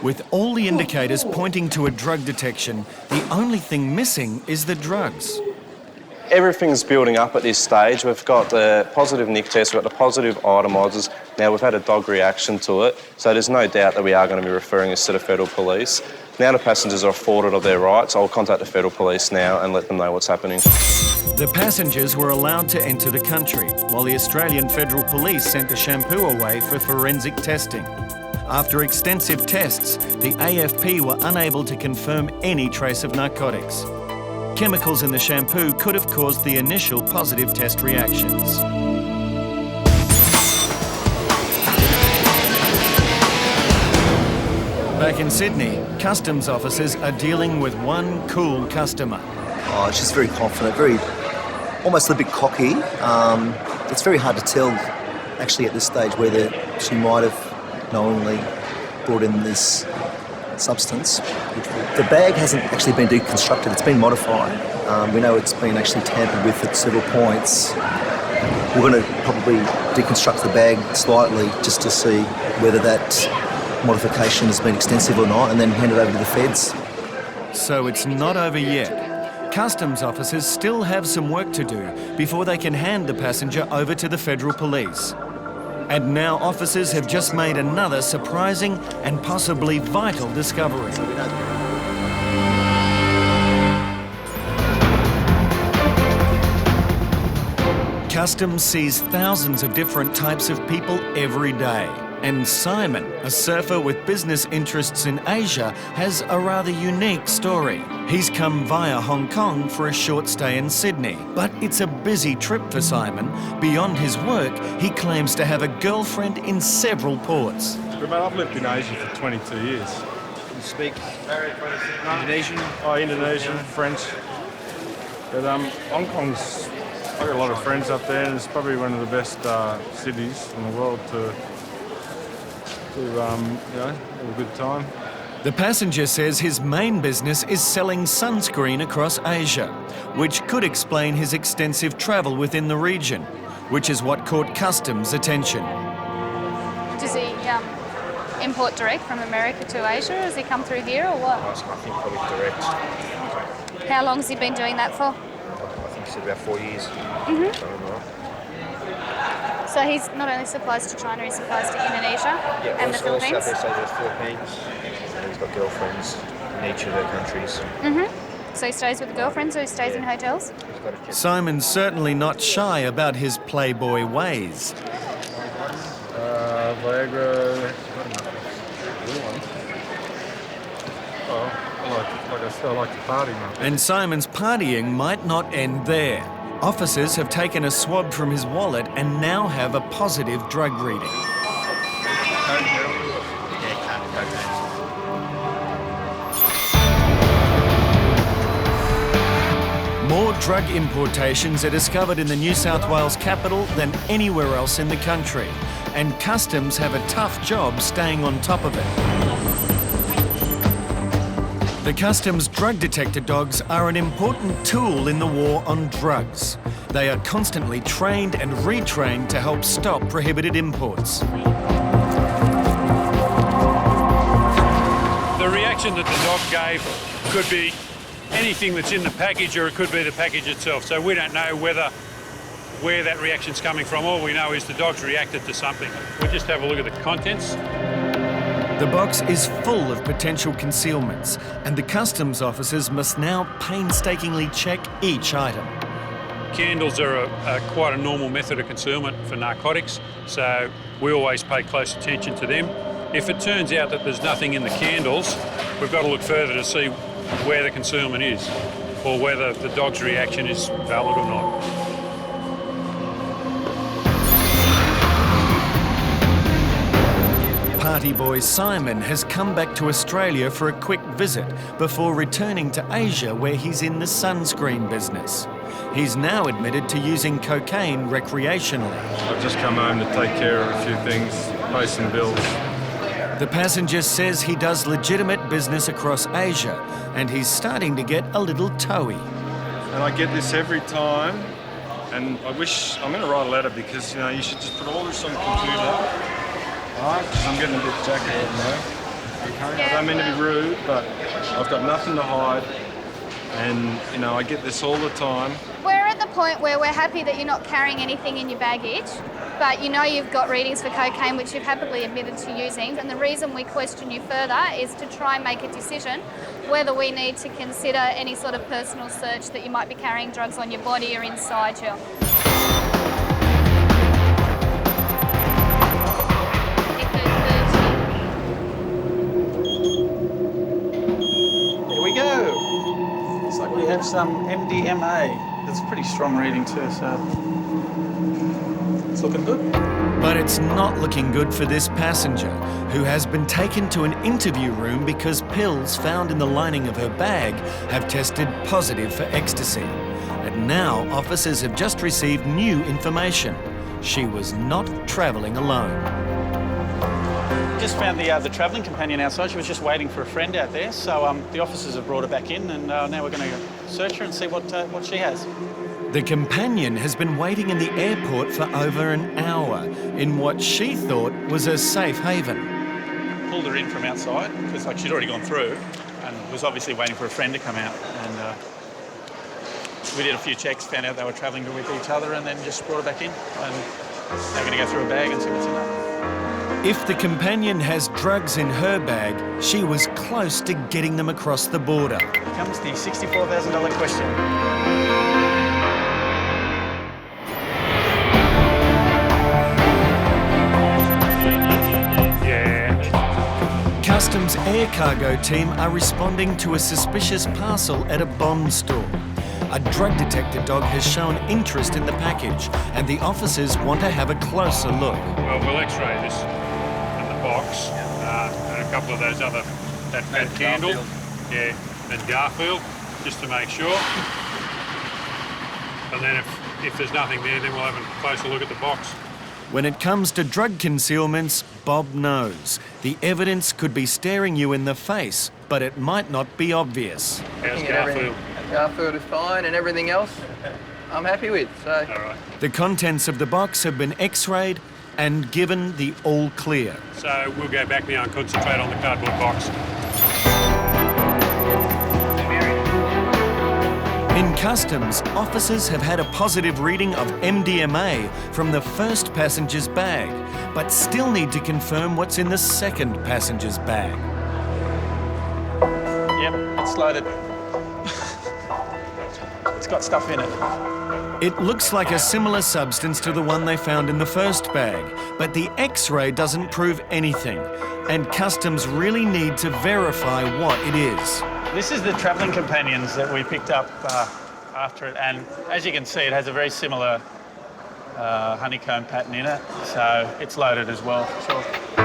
With all the indicators pointing to a drug detection, the only thing missing is the drugs. Everything's building up at this stage. We've got the positive NIC test, we've got the positive itemizers. Now we've had a dog reaction to it, so there's no doubt that we are going to be referring this to the Federal Police. Now the passengers are afforded of their rights. I'll contact the Federal Police now and let them know what's happening. The passengers were allowed to enter the country, while the Australian Federal Police sent the shampoo away for forensic testing. After extensive tests, the AFP were unable to confirm any trace of narcotics. Chemicals in the shampoo could have caused the initial positive test reactions. Back in Sydney, customs officers are dealing with one cool customer. Oh, she's very confident, almost a bit cocky. It's very hard to tell, actually, at this stage, whether she might have knowingly brought in this substance. The bag hasn't actually been deconstructed, it's been modified. We know it's been actually tampered with at several points. We're going to probably deconstruct the bag slightly just to see whether that modification has been extensive or not, and then hand it over to the feds. So it's not over yet. Customs officers still have some work to do before they can hand the passenger over to the Federal Police. And now officers have just made another surprising and possibly vital discovery. Customs sees thousands of different types of people every day. And Simon, a surfer with business interests in Asia, has a rather unique story. He's come via Hong Kong for a short stay in Sydney, but it's a busy trip for Simon. Beyond his work, he claims to have a girlfriend in several ports. I've lived in Asia for 22 years. You speak Indonesian? Oh, Indonesian, French. But Hong Kong's, I've got a lot of friends up there, and it's probably one of the best cities in the world to have a good time. The passenger says his main business is selling sunscreen across Asia, which could explain his extensive travel within the region, which is what caught customs' attention. Does he import direct from America to Asia? Has he come through here or what? I think probably direct. How long has he been doing that for? I think he said about 4 years. So he's not only supplies to China, he supplies to Indonesia and the Philippines? Also the Philippines. And he's got girlfriends in each of their countries. So he stays with the girlfriends or he stays in hotels? Simon's certainly not shy about his playboy ways. Viagra. I like to party, man. And Simon's partying might not end there. Officers have taken a swab from his wallet and now have a positive drug reading. More drug importations are discovered in the New South Wales capital than anywhere else in the country, and customs have a tough job staying on top of it. The customs drug detector dogs are an important tool in the war on drugs. They are constantly trained and retrained to help stop prohibited imports. The reaction that the dog gave could be anything that's in the package, or it could be the package itself. So we don't know where that reaction's coming from. All we know is the dog's reacted to something. We just have a look at the contents. The box is full of potential concealments, and the customs officers must now painstakingly check each item. Candles are quite a normal method of concealment for narcotics, so we always pay close attention to them. If it turns out that there's nothing in the candles, we've got to look further to see where the concealment is, or whether the dog's reaction is valid or not. Party boy Simon has come back to Australia for a quick visit before returning to Asia, where he's in the sunscreen business. He's now admitted to using cocaine recreationally. I've just come home to take care of a few things, pay some bills. The passenger says he does legitimate business across Asia, and he's starting to get a little toey. And I get this every time, and I'm going to write a letter because, you should just put all this on the computer. Alright, because I'm getting a bit jacketed now. Okay? I don't mean to be rude, but I've got nothing to hide, and I get this all the time. We're at the point where we're happy that you're not carrying anything in your baggage, but you've got readings for cocaine which you've happily admitted to using, and the reason we question you further is to try and make a decision whether we need to consider any sort of personal search that you might be carrying drugs on your body or inside you. There we go. Looks like we have some MDMA. It's a pretty strong reading too, so it's looking good. But it's not looking good for this passenger, who has been taken to an interview room because pills found in the lining of her bag have tested positive for ecstasy. And now officers have just received new information. She was not travelling alone. Just found the travelling companion outside. She was just waiting for a friend out there, so the officers have brought her back in, and now we're going to search her and see what she has. The companion has been waiting in the airport for over an hour in what she thought was a safe haven. Pulled her in from outside because she'd already gone through and was obviously waiting for a friend to come out. And we did a few checks, found out they were travelling with each other, and then just brought her back in. And now we're going to go through her bag and see what's in there. If the companion has drugs in her bag, she was close to getting them across the border. Here comes the $64,000 question. Customs air cargo team are responding to a suspicious parcel at a bond store. A drug detector dog has shown interest in the package, and the officers want to have a closer look. Well, we'll x-ray this in the box, and a couple of those other, that candle, yeah, and Garfield, just to make sure. And then if there's nothing there, then we'll have a closer look at the box. When it comes to drug concealments, Bob knows. The evidence could be staring you in the face, but it might not be obvious. How's Garfield? Garfield is fine, and everything else I'm happy with, so... All right. The contents of the box have been x-rayed and given the all clear. So we'll go back now and concentrate on the cardboard box. In Customs, officers have had a positive reading of MDMA from the first passenger's bag, but still need to confirm what's in the second passenger's bag. Yep, it's loaded. It's got stuff in it. It looks like a similar substance to the one they found in the first bag, but the X-ray doesn't prove anything, and Customs really need to verify what it is. This is the travelling companions that we picked up after it, and as you can see, it has a very similar honeycomb pattern in it, so it's loaded as well, for sure.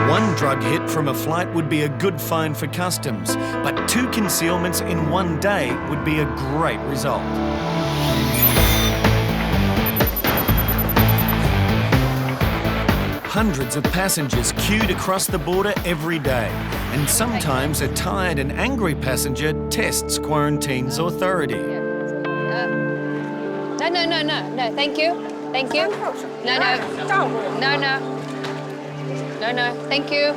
One drug hit from a flight would be a good find for Customs, but 2 concealments in one day would be a great result. Hundreds of passengers queued across the border every day, and sometimes a tired and angry passenger tests quarantine's authority. No, thank you. Thank you. No, thank you.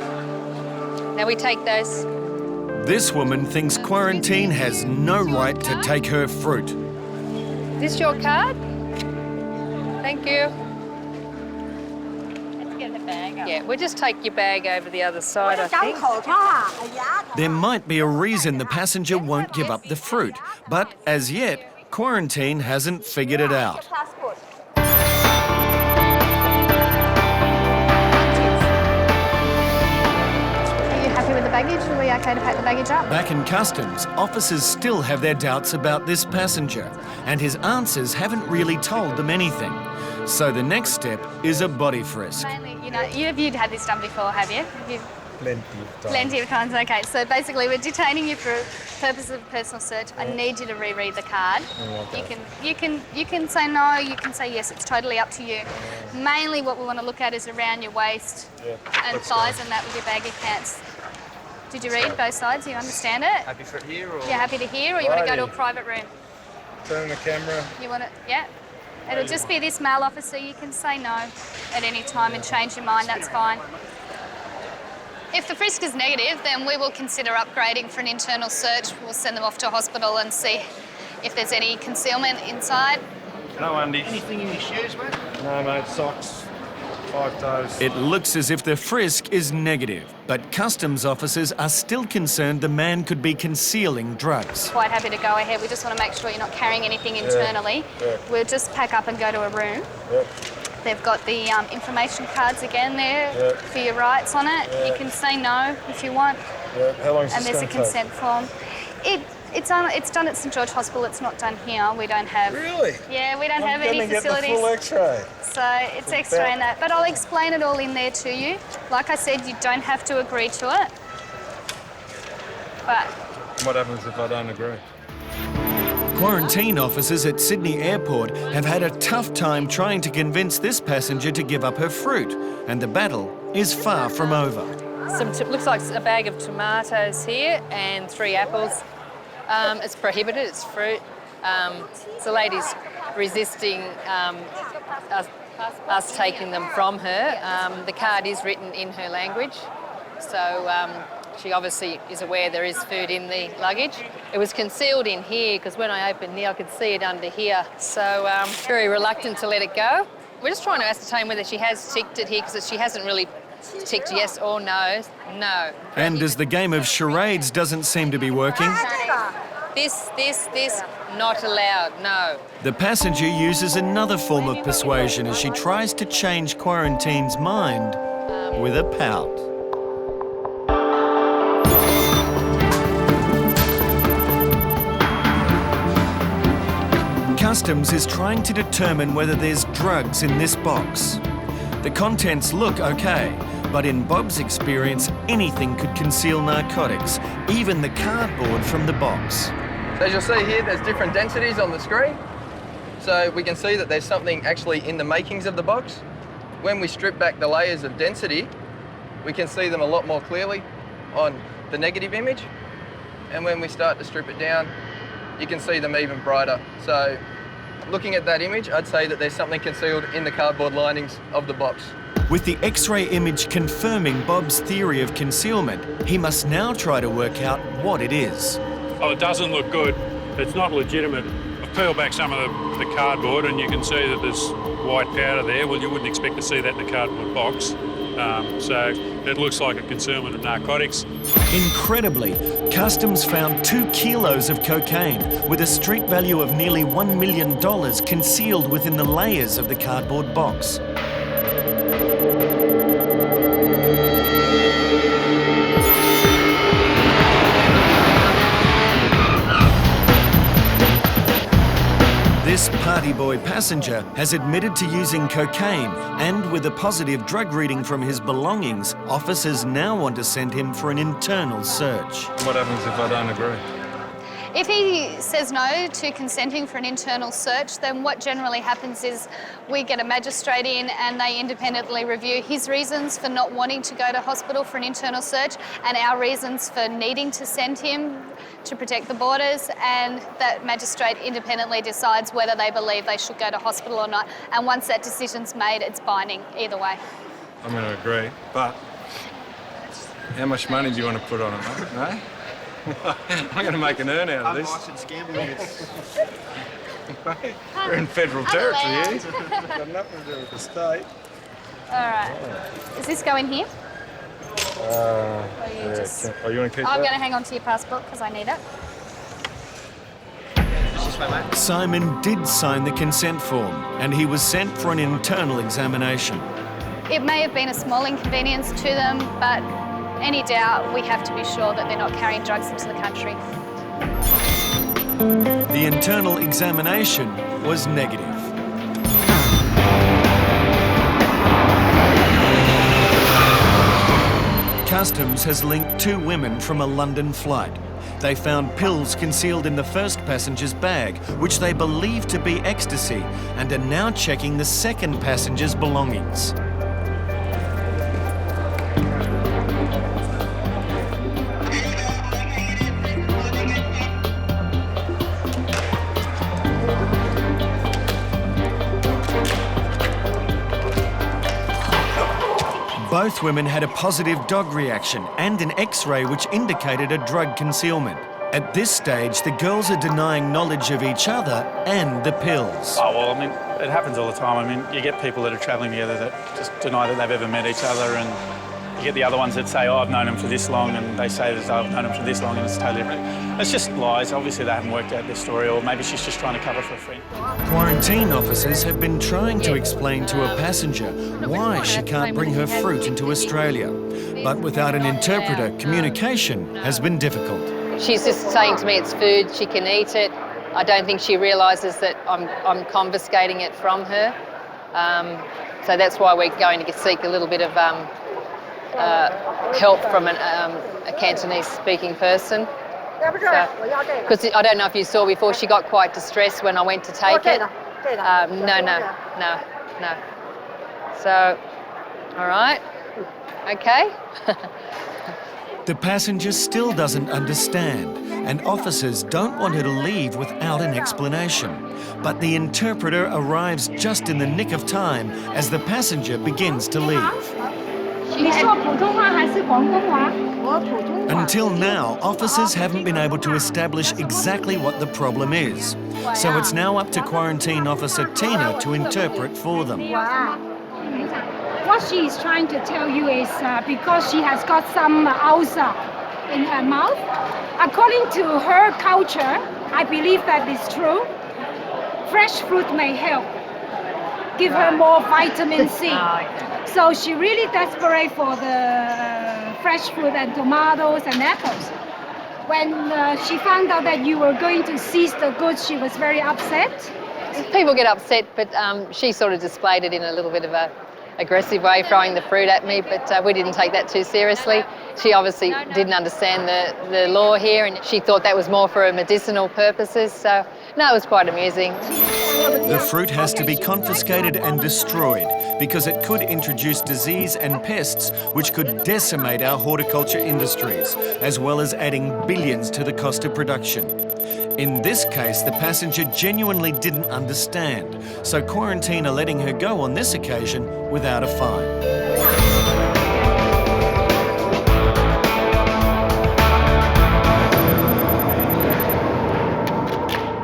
Now we take those. This woman thinks quarantine has no right to take her fruit. Is this your card? Thank you. Yeah, we'll just take your bag over the other side, I think. There might be a reason the passenger won't give up the fruit, but as yet, quarantine hasn't figured it out. Are you happy with the baggage? Are we okay to pack the baggage up? Back in Customs, officers still have their doubts about this passenger, and his answers haven't really told them anything. So the next step is a body frisk. Mainly, you've had this done before, have you? Plenty of times. Plenty of times, okay. So basically we're detaining you for purposes of personal search. I need you to reread the card. You can say no, you can say yes, it's totally up to you. Mainly what we want to look at is around your waist and thighs and that with your baggy pants. Did you read both sides? Do you understand it? Happy for it here, or? You're happy to hear, or you want to go to a private room? Turn the camera. You want to, yeah. It'll just be this male officer. You can say no at any time and change your mind, that's fine. If the frisk is negative, then we will consider upgrading for an internal search. We'll send them off to a hospital and see if there's any concealment inside. No undies. Anything in your shoes, mate? No, mate, socks. 5 toes. It looks as if the frisk is negative, but Customs officers are still concerned the man could be concealing drugs. Quite happy to go ahead. We just want to make sure you're not carrying anything internally. We'll just pack up and go to a room. They've got the information cards again there for your rights on it. You can say no if you want. How long is and this there's a going to consent form. It's done at St George Hospital. It's not done here. We don't have. Really? Yeah, we don't have any facilities. Get the full X-ray. So it's X-ray and that. But I'll explain it all in there to you. Like I said, you don't have to agree to it. But. What happens if I don't agree? Quarantine officers at Sydney Airport have had a tough time trying to convince this passenger to give up her fruit, and the battle is far from over. Looks like a bag of tomatoes here and 3 apples. It's prohibited, it's fruit. The lady's resisting us taking them from her. The card is written in her language, so she obviously is aware there is food in the luggage. It was concealed in here because when I opened here I could see it under here, so very reluctant to let it go. We're just trying to ascertain whether she has ticked it here because she hasn't really ticked yes or no. No. And as the game of charades doesn't seem to be working, This, not allowed, no. the passenger uses another form of persuasion as she tries to change Quarantine's mind with a pout. Customs is trying to determine whether there's drugs in this box. The contents look okay, but in Bob's experience, anything could conceal narcotics, even the cardboard from the box. So as you'll see here, there's different densities on the screen. So we can see that there's something actually in the makings of the box. When we strip back the layers of density, we can see them a lot more clearly on the negative image. And when we start to strip it down, you can see them even brighter. So looking at that image, I'd say that there's something concealed in the cardboard linings of the box. With the X-ray image confirming Bob's theory of concealment, he must now try to work out what it is. Oh, it doesn't look good. It's not legitimate. I've peeled back some of the cardboard and you can see that there's white powder there. Well, you wouldn't expect to see that in a cardboard box. So it looks like a concealment of narcotics. Incredibly, Customs found 2 kilos of cocaine with a street value of nearly $1 million concealed within the layers of the cardboard box. This party boy passenger has admitted to using cocaine, and with a positive drug reading from his belongings, officers now want to send him for an internal search. What happens if I don't agree? If he says no to consenting for an internal search, then what generally happens is we get a magistrate in and they independently review his reasons for not wanting to go to hospital for an internal search and our reasons for needing to send him to protect the borders, and that magistrate independently decides whether they believe they should go to hospital or not. And once that decision's made, it's binding either way. I'm going to agree, but how much money do you want to put on it, mate? No? I'm going to make an earn out of this. Unlicensed gambling. We're in federal territory here. Got nothing to do with the state. All right. Does this go in here? You want to keep I'm that? going to hang on to your passport because I need it. Simon did sign the consent form, and he was sent for an internal examination. It may have been a small inconvenience to them, but any doubt, we have to be sure that they're not carrying drugs into the country. The internal examination was negative. Customs has linked 2 women from a London flight. They found pills concealed in the first passenger's bag, which they believe to be ecstasy, and are now checking the second passenger's belongings. Both women had a positive dog reaction and an X-ray which indicated a drug concealment. At this stage, the girls are denying knowledge of each other and the pills. Oh, well, I mean, it happens all the time. I mean, you get people that are travelling together that just deny that they've ever met each other, and you get the other ones that say, oh, I've known him for this long, and they say that I've known him for this long, and it's totally different. It's just lies. Obviously, they haven't worked out their story, or maybe she's just trying to cover for a friend. Quarantine officers have been trying to explain to a passenger why she can't bring her fruit into Australia. But without an interpreter, communication has been difficult. She's just saying to me it's food, she can eat it. I don't think she realises that I'm confiscating it from her. So that's why we're going to seek a little bit of help from a Cantonese-speaking person. Because I don't know if you saw before, she got quite distressed when I went to take it. No. So, all right, okay. The passenger still doesn't understand, and officers don't want her to leave without an explanation. But the interpreter arrives just in the nick of time as the passenger begins to leave. Until now, officers haven't been able to establish exactly what the problem is. So it's now up to quarantine officer Tina to interpret for them. What she is trying to tell you is because she has got some ulcer in her mouth, according to her culture, I believe that is true, fresh fruit may help, give her more vitamin C. So she really desperate for the fresh fruit and tomatoes and apples. When she found out that you were going to seize the goods, she was very upset. People get upset, but she sort of displayed it in a little bit of a aggressive way, throwing the fruit at me, but we didn't take that too seriously. She obviously didn't understand the law here, and she thought that was more for medicinal purposes, so no, it was quite amusing. The fruit has to be confiscated and destroyed because it could introduce disease and pests which could decimate our horticulture industries, as well as adding billions to the cost of production. In this case, the passenger genuinely didn't understand, so quarantine are letting her go on this occasion without a fine.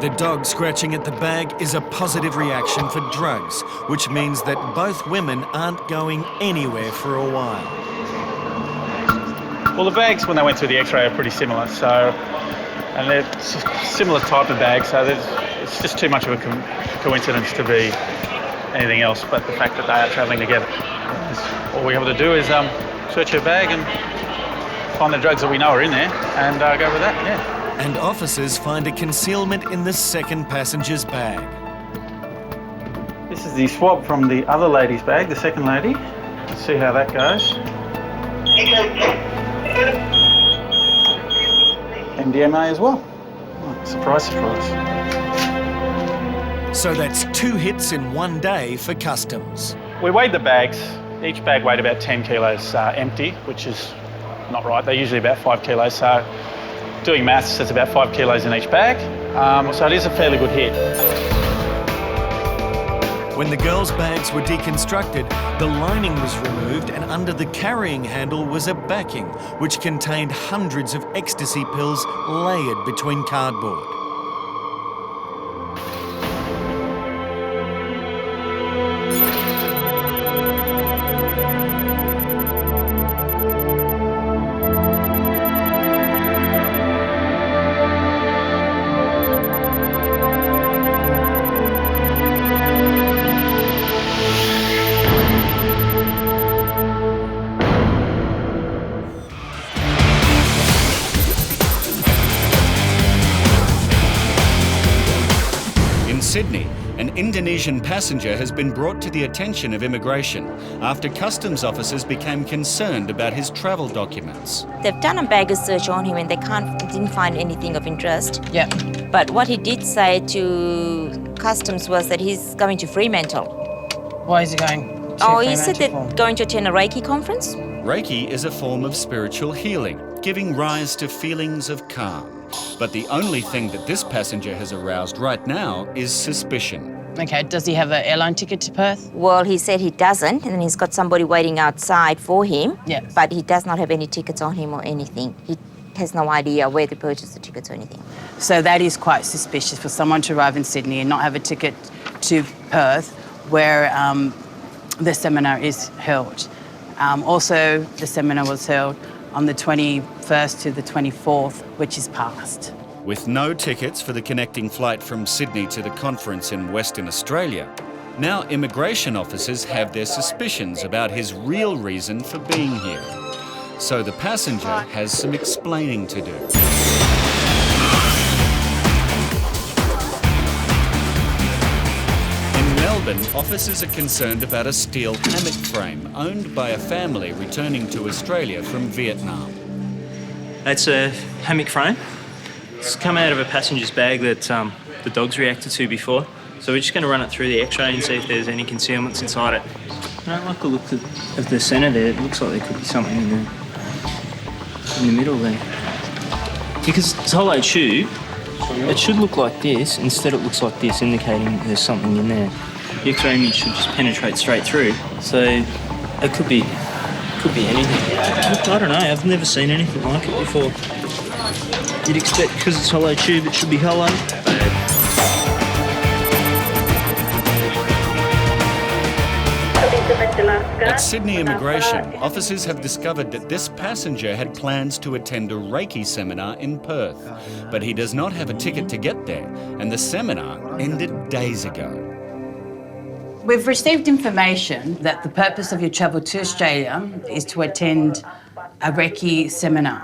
The dog scratching at the bag is a positive reaction for drugs, which means that both women aren't going anywhere for a while. Well, the bags, when they went through the x-ray, are pretty similar, and they're similar type of bags, so it's just too much of a coincidence to be anything else but the fact that they are travelling together. All we have to do is search her bag and find the drugs that we know are in there and go with that, yeah. And officers find a concealment in the second passenger's bag. This is the swab from the other lady's bag, the second lady. Let's see how that goes. MDMA as well. Oh, surprise, surprise. So that's 2 hits in one day for customs. We weighed the bags. Each bag weighed about 10 kilos empty, which is not right. They're usually about 5 kilos, so doing maths, that's about 5 kilos in each bag. So it is a fairly good hit. When the girls' bags were deconstructed, the lining was removed and under the carrying handle was a backing which contained hundreds of ecstasy pills layered between cardboard. Sydney, an Indonesian passenger has been brought to the attention of immigration after customs officers became concerned about his travel documents. They've done a baggage search on him and they didn't find anything of interest. Yeah. But what he did say to customs was that he's going to Fremantle. Why is he going to Fremantle? He said they're going to attend a Reiki conference. Reiki is a form of spiritual healing, giving rise to feelings of calm. But the only thing that this passenger has aroused right now is suspicion. Okay, does he have an airline ticket to Perth? Well, he said he doesn't, and he's got somebody waiting outside for him. Yeah. But he does not have any tickets on him or anything. He has no idea where to purchase the tickets or anything. So that is quite suspicious for someone to arrive in Sydney and not have a ticket to Perth, where the seminar is held. Also, the seminar was held on the 21st to the 24th, which is past. With no tickets for the connecting flight from Sydney to the conference in Western Australia, now immigration officers have their suspicions about his real reason for being here. So the passenger has some explaining to do. Officers are concerned about a steel hammock frame owned by a family returning to Australia from Vietnam. That's a hammock frame. It's come out of a passenger's bag that the dog's reacted to before. So we're just going to run it through the x-ray and see if there's any concealments inside it. I don't like the look of the centre there. It looks like there could be something in the middle there. Because it's a hollow tube, it should look like this. Instead it looks like this, indicating there's something in there. The X-ray image should just penetrate straight through, so it could be anything. I don't know, I've never seen anything like it before. You'd expect, because it's hollow tube, it should be hollow. At Sydney Immigration, officers have discovered that this passenger had plans to attend a Reiki seminar in Perth, but he does not have a ticket to get there, and the seminar ended days ago. We've received information that the purpose of your travel to Australia is to attend a Reiki seminar.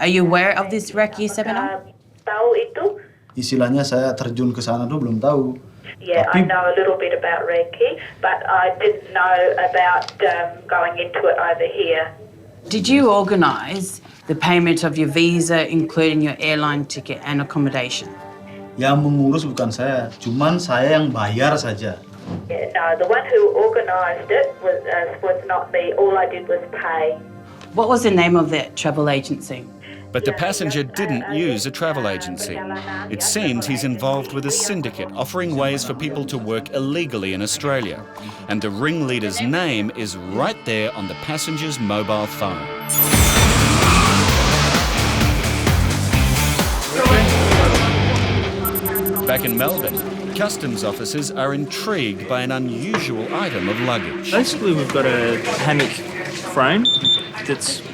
Are you aware of this Reiki seminar? Tahu itu. Istilahnya saya terjun ke sana tuh belum tahu. Yeah, I know a little bit about Reiki, but I didn't know about going into it over here. Did you organise the payment of your visa, including your airline ticket and accommodation? Yang mengurus bukan saya, cuman saya yang bayar saja. Yeah, no, the one who organised it was not me. All I did was pay. What was the name of that travel agency? But the passenger didn't use a travel agency. It seems he's involved with a syndicate offering ways for people to work illegally in Australia. And the ringleader's name is right there on the passenger's mobile phone. Back in Melbourne, customs officers are intrigued by an unusual item of luggage. Basically, we've got a hammock frame that's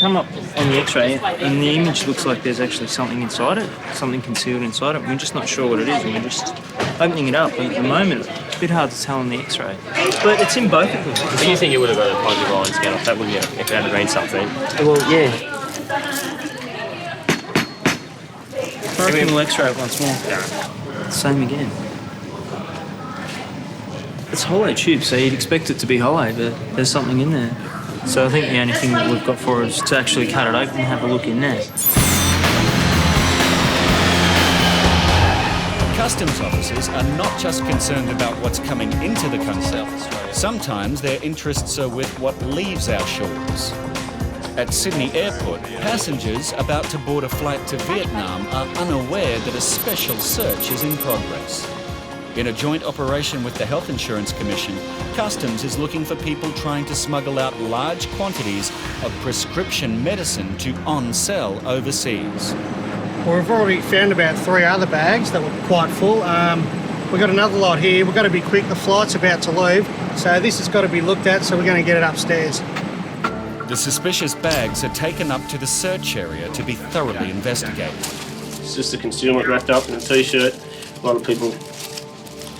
come up on the x-ray, and the image looks like there's actually something inside it, something concealed inside it. We're just not sure what it is, and we're just opening it up. And at the moment, it's a bit hard to tell on the x-ray. But it's in both of them. So you think you would have got a positive line scan off that, wouldn't you, if it had been something? Well, yeah. I reckon we'll x-ray it once more. Same again. It's hollow tube, so you'd expect it to be hollow, but there's something in there. So I think the only thing that we've got for it is to actually cut it open and have a look in there. Customs officers are not just concerned about what's coming into the country. Sometimes their interests are with what leaves our shores. At Sydney Airport, passengers about to board a flight to Vietnam are unaware that a special search is in progress. In a joint operation with the Health Insurance Commission, Customs is looking for people trying to smuggle out large quantities of prescription medicine to on-sell overseas. Well, we've already found about 3 other bags that were quite full. We've got another lot here. We've got to be quick. The flight's about to leave, so this has got to be looked at, so we're going to get it upstairs. The suspicious bags are taken up to the search area to be thoroughly investigated. It's just a concealment wrapped up in a T-shirt. A lot of people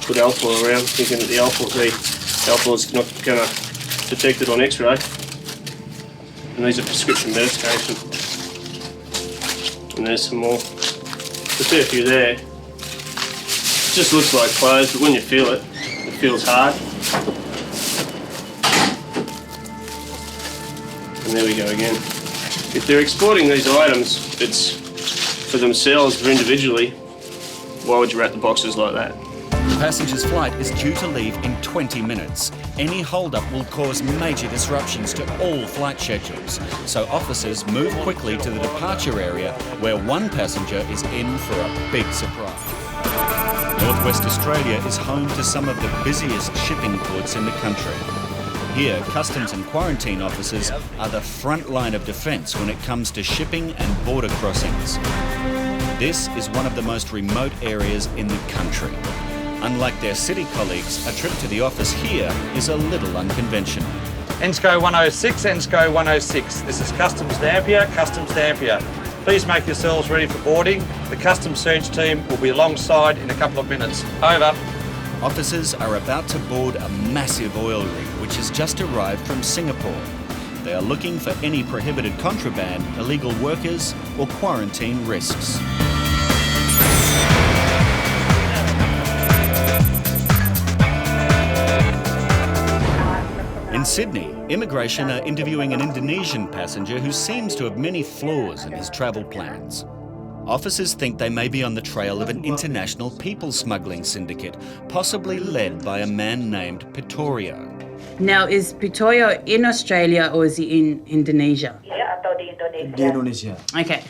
put alcohol around thinking that the alcohol's not going to detect it on x-ray. And these are prescription medication. And there's some more. There's a fair few there. It just looks like clothes, but when you feel it, it feels hard. And there we go again. If they're exporting these items, it's for themselves or individually. Why would you wrap the boxes like that? The passenger's flight is due to leave in 20 minutes. Any hold-up will cause major disruptions to all flight schedules, so officers move quickly to the departure area where one passenger is in for a big surprise. Northwest Australia is home to some of the busiest shipping ports in the country. Here, customs and quarantine officers are the front line of defence when it comes to shipping and border crossings. This is one of the most remote areas in the country. Unlike their city colleagues, a trip to the office here is a little unconventional. ENSCO 106, ENSCO 106. This is Customs Dampier, Customs Dampier. Please make yourselves ready for boarding. The Customs Search team will be alongside in a couple of minutes. Over. Officers are about to board a massive oil rig which has just arrived from Singapore. They are looking for any prohibited contraband, illegal workers or quarantine risks. In Sydney, immigration are interviewing an Indonesian passenger who seems to have many flaws in his travel plans. Officers think they may be on the trail of an international people smuggling syndicate, possibly led by a man named Pitorio. Now, is Pitorio in Australia or is he in Indonesia? Yeah, atau di Indonesia. Di Indonesia. Okay.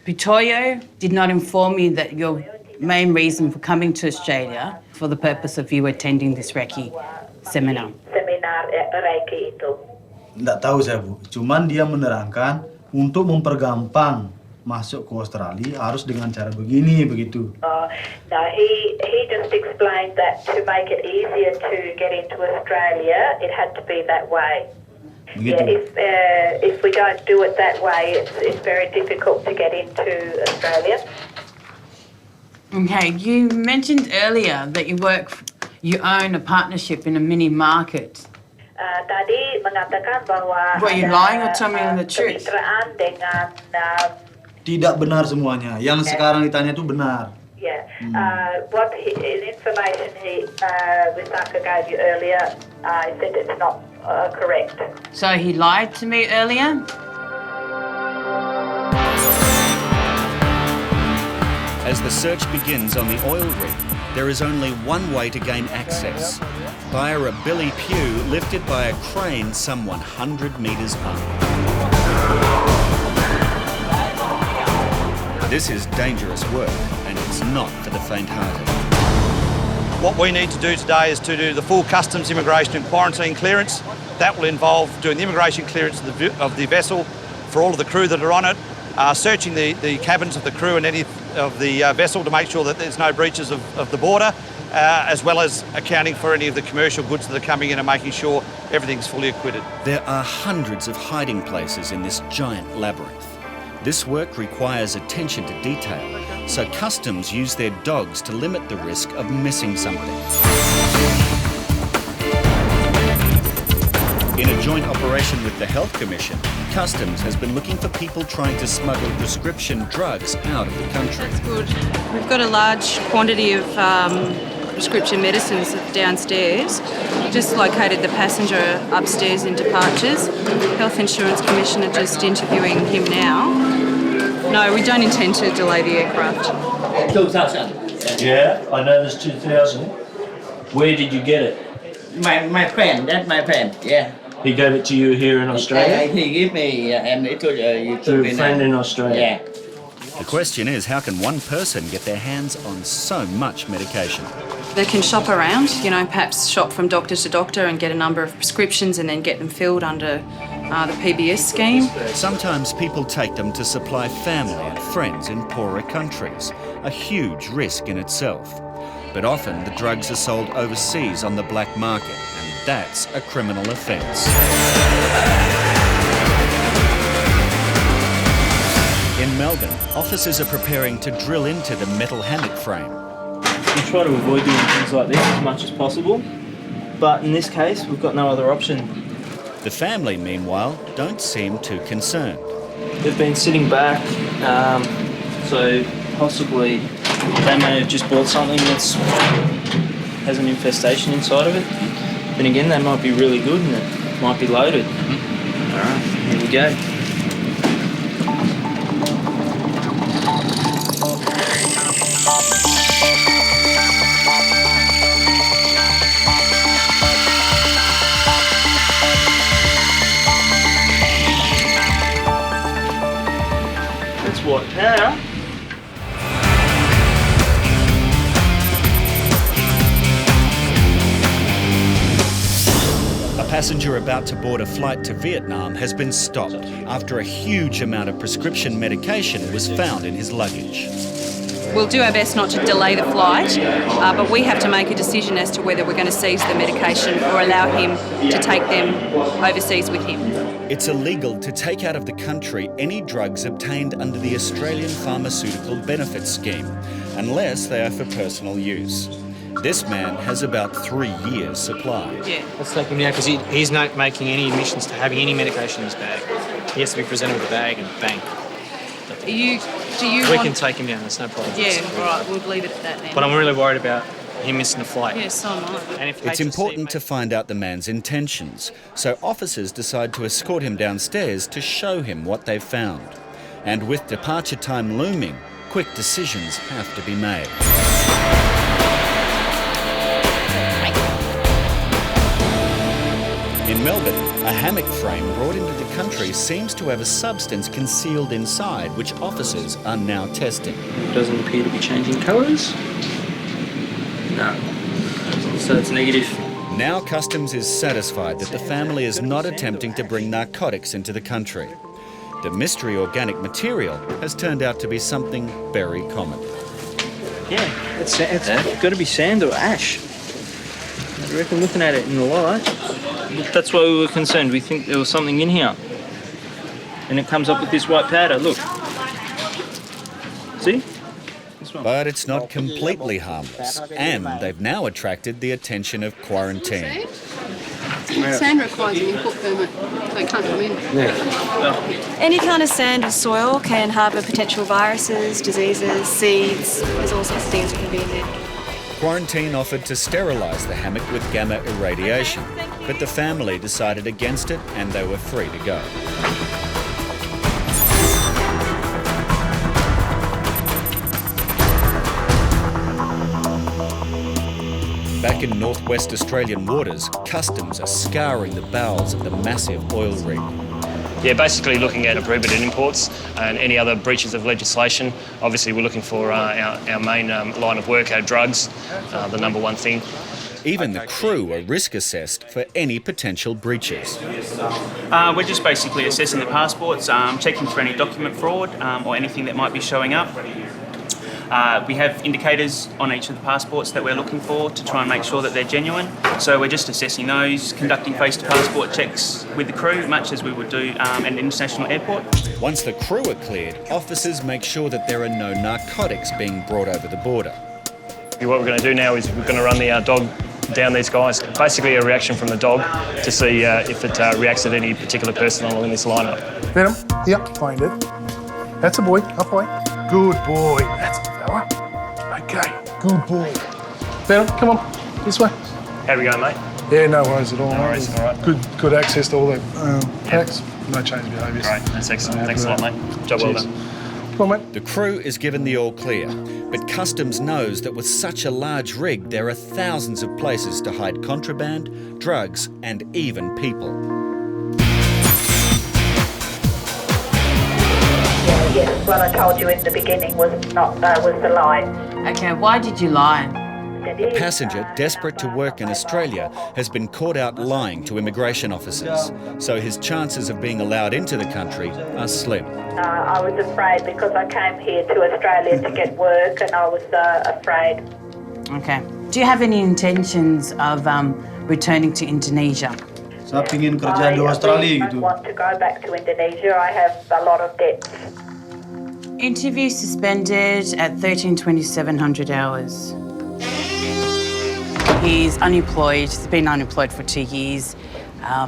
Pitorio did not inform you that your main reason for coming to Australia for the purpose of you attending this Reiki seminar. Seminar Reiki itu. Nggak tahu saya, Bu. Cuman dia menerangkan untuk mempergampang masuk ke Australia harus dengan cara begini, begitu. No, he just explained that to make it easier to get into Australia, it had to be that way. Begitu. Yeah, if we don't do it that way, it's very difficult to get into Australia. Okay, you mentioned earlier that you own a partnership in a mini market. Tadi mengatakan bahwa Were you lying or telling me the truth? kemitraan dengan Tidak benar semuanya. Yang sekarang ditanya itu benar. Yeah. Information Wisaka gave you earlier, he said it's not correct. So he lied to me earlier? As the search begins on the oil rig, there is only one way to gain access, via a billy pew lifted by a crane some 100 metres up. This is dangerous work, and it's not for the faint-hearted. What we need to do today is to do the full customs, immigration and quarantine clearance. That will involve doing the immigration clearance of the vessel for all of the crew that are on it, searching the cabins of the crew and any of the vessel to make sure that there's no breaches of the border, as well as accounting for any of the commercial goods that are coming in and making sure everything's fully acquitted. There are hundreds of hiding places in this giant labyrinth. This work requires attention to detail, so customs use their dogs to limit the risk of missing something. In a joint operation with the Health Commission, Customs has been looking for people trying to smuggle prescription drugs out of the country. That's good. We've got a large quantity of prescription medicines downstairs. Just located the passenger upstairs in departures. Health Insurance Commissioner just interviewing him now. No, we don't intend to delay the aircraft. 2000. Yeah, I know there's 2000. Where did you get it? My friend, that's my friend, yeah. He gave it to you here in Australia? He gave me, and it was to a friend in Australia? Yeah. The question is, how can one person get their hands on so much medication? They can shop around, you know, perhaps shop from doctor to doctor and get a number of prescriptions and then get them filled under the PBS scheme. Sometimes people take them to supply family and friends in poorer countries, a huge risk in itself. But often the drugs are sold overseas on the black market, and that's a criminal offence. In Melbourne, officers are preparing to drill into the metal hammock frame. We try to avoid doing things like this as much as possible, but in this case, we've got no other option. The family, meanwhile, don't seem too concerned. They've been sitting back, so possibly they may have just bought something that has an infestation inside of it. Then again, they might be really good and it might be loaded. All right, here we go. That's white powder. A passenger about to board a flight to Vietnam has been stopped after a huge amount of prescription medication was found in his luggage. We'll do our best not to delay the flight, but we have to make a decision as to whether we're going to seize the medication or allow him to take them overseas with him. It's illegal to take out of the country any drugs obtained under the Australian Pharmaceutical Benefits Scheme, unless they are for personal use. This man has about 3 years' supply. Yeah. Let's take him now because he's not making any admissions to having any medication in his bag. He has to be presented with a bag and bang. We can take him down, there's no problem. Yeah, all right, we'll leave it at that then. But I'm really worried about him missing the flight. Yeah, so am I. And if It's important to find out the man's intentions, so officers decide to escort him downstairs to show him what they've found. And with departure time looming, quick decisions have to be made. In Melbourne, a hammock frame brought into the country seems to have a substance concealed inside, which officers are now testing. It doesn't appear to be changing colours. No. So it's negative. Now Customs is satisfied that the family is not attempting to bring narcotics into the country. The mystery organic material has turned out to be something very common. Yeah, it's got to be sand or ash. I reckon looking at it in the light, that's why we were concerned. We think there was something in here. And it comes up with this white powder, look. See? But it's not completely harmless, and they've now attracted the attention of quarantine. Sand requires an import permit. They can't come in. Any kind of sand or soil can harbour potential viruses, diseases, seeds. There's all sorts of things that can be in there. Quarantine offered to sterilise the hammock with gamma irradiation, but the family decided against it and they were free to go. Back in northwest Australian waters, Customs are scouring the bowels of the massive oil rig. Yeah, basically looking at prohibited imports and any other breaches of legislation. Obviously, we're looking for our main line of work, our drugs, the number one thing. Even the crew are risk assessed for any potential breaches. We're just basically assessing the passports, checking for any document fraud or anything that might be showing up. We have indicators on each of the passports that we're looking for to try and make sure that they're genuine. So we're just assessing those, conducting face-to-passport checks with the crew, much as we would do at an international airport. Once the crew are cleared, officers make sure that there are no narcotics being brought over the border. What we're going to do now is we're going to run the dog down these guys. Basically a reaction from the dog to see if it reacts at any particular personnel in this lineup. Venom, yep, find it. That's a boy, up boy. Good boy. That's a fella. Okay, good boy. Venom, come on, this way. How we going, mate? Yeah, no worries at all. No worries, all right. Good access to all the packs. No change behaviours. Great, that's excellent. Thanks a lot, mate. Job well done. Come on, mate. The crew is given the all clear, but Customs knows that with such a large rig, there are thousands of places to hide contraband, drugs, and even people. Yes, what I told you in the beginning was the lie. Okay, why did you lie? A passenger desperate to work in Australia has been caught out lying to immigration officers, so his chances of being allowed into the country are slim. I was afraid because I came here to Australia to get work and I was afraid. Okay. Do you have any intentions of returning to Indonesia? Saya pingin kerja di Australia gitu. I want to go back to Indonesia. I have a lot of debts. Interview suspended at 13,700 hours. He's unemployed. He's been unemployed for 2 years.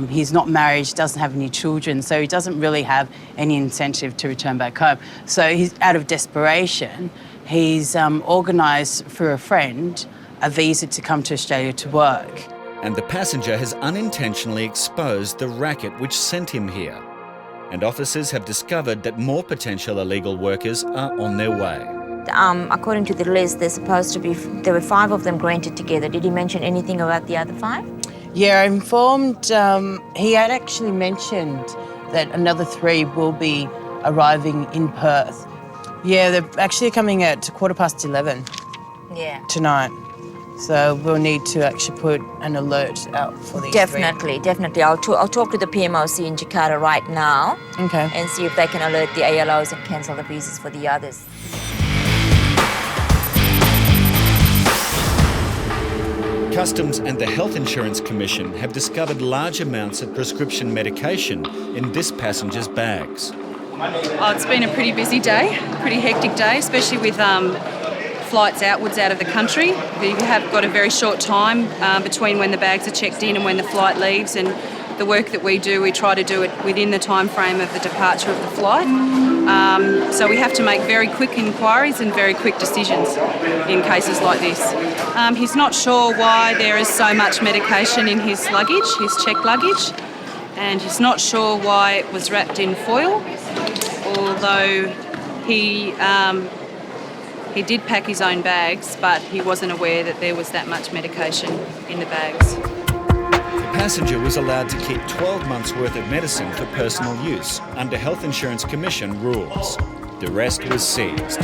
He's not married, doesn't have any children, so he doesn't really have any incentive to return back home. So he's out of desperation. He's organised for a friend a visa to come to Australia to work. And the passenger has unintentionally exposed the racket which sent him here. And officers have discovered that more potential illegal workers are on their way. According to the list, there were 5 of them granted together. Did he mention anything about the other 5? Yeah, I'm informed he had actually mentioned that another 3 will be arriving in Perth. Yeah, they're actually coming at 11:15 tonight. So we'll need to actually put an alert out for these 3. Definitely. I'll talk to the PMOC in Jakarta right now. Okay. And see if they can alert the ALOs and cancel the visas for the others. Customs and the Health Insurance Commission have discovered large amounts of prescription medication in this passenger's bags. Oh, it's been a pretty busy day, pretty hectic day, especially with flights outwards out of the country. We have got a very short time between when the bags are checked in and when the flight leaves, and the work that we do, we try to do it within the time frame of the departure of the flight. So we have to make very quick inquiries and very quick decisions in cases like this. He's not sure why there is so much medication in his luggage, his checked luggage, and he's not sure why it was wrapped in foil, although he did pack his own bags, but he wasn't aware that there was that much medication in the bags. The passenger was allowed to keep 12 months' worth of medicine for personal use under Health Insurance Commission rules. The rest was seized.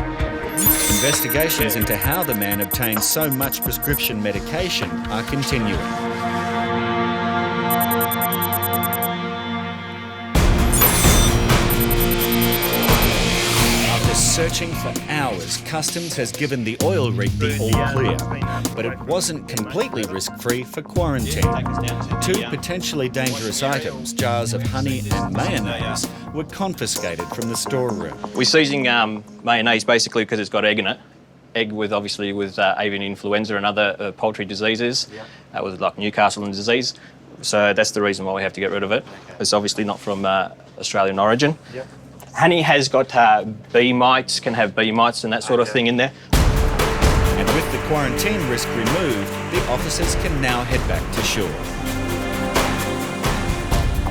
Investigations into how the man obtained so much prescription medication are continuing. Searching for hours, Customs has given the oil rig the all clear, but it wasn't completely risk-free for quarantine. 2 potentially dangerous items, jars of honey and mayonnaise, were confiscated from the storeroom. We're seizing mayonnaise basically because it's got egg in it. Egg with avian influenza and other poultry diseases, with like Newcastle disease. So that's the reason why we have to get rid of it. It's obviously not from Australian origin. Yep. Honey has got bee mites, can have bee mites and that sort of thing in there. And with the quarantine risk removed, the officers can now head back to shore.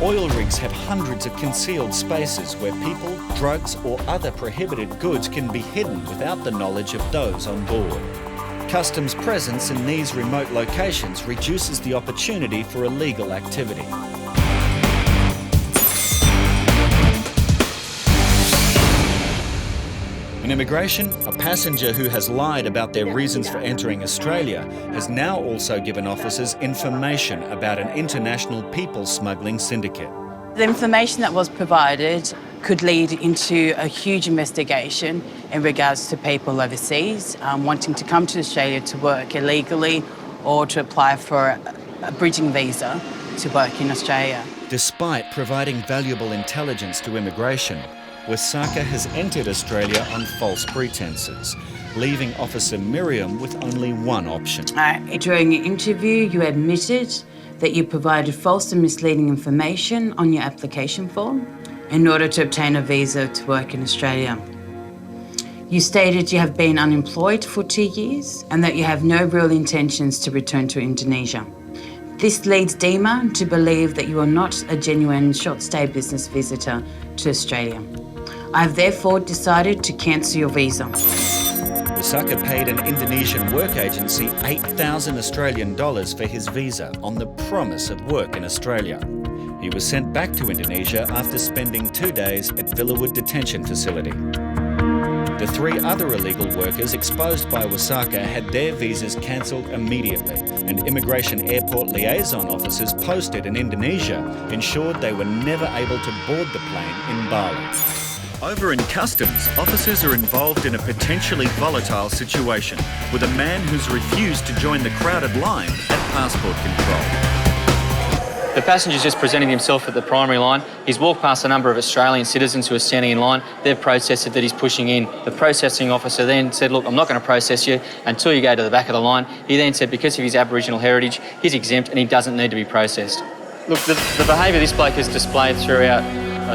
Oil rigs have hundreds of concealed spaces where people, drugs or other prohibited goods can be hidden without the knowledge of those on board. Customs presence in these remote locations reduces the opportunity for illegal activity. In immigration, a passenger who has lied about their reasons for entering Australia has now also given officers information about an international people smuggling syndicate. The information that was provided could lead into a huge investigation in regards to people overseas wanting to come to Australia to work illegally or to apply for a bridging visa to work in Australia. Despite providing valuable intelligence to immigration, Wasaka has entered Australia on false pretences, leaving Officer Miriam with only one option. During your interview, you admitted that you provided false and misleading information on your application form in order to obtain a visa to work in Australia. You stated you have been unemployed for 2 years and that you have no real intentions to return to Indonesia. This leads DEMA to believe that you are not a genuine short-stay business visitor to Australia. I have therefore decided to cancel your visa. Wasaka paid an Indonesian work agency $8,000 Australian for his visa on the promise of work in Australia. He was sent back to Indonesia after spending 2 days at Villawood Detention Facility. The 3 other illegal workers exposed by Wasaka had their visas cancelled immediately, and immigration airport liaison officers posted in Indonesia ensured they were never able to board the plane in Bali. Over in customs, officers are involved in a potentially volatile situation with a man who's refused to join the crowded line at passport control. The passenger's just presenting himself at the primary line. He's walked past a number of Australian citizens who are standing in line. They've processed that he's pushing in. The processing officer then said, look, I'm not going to process you until you go to the back of the line. He then said because of his Aboriginal heritage, he's exempt and he doesn't need to be processed. Look, the behaviour this bloke has displayed throughout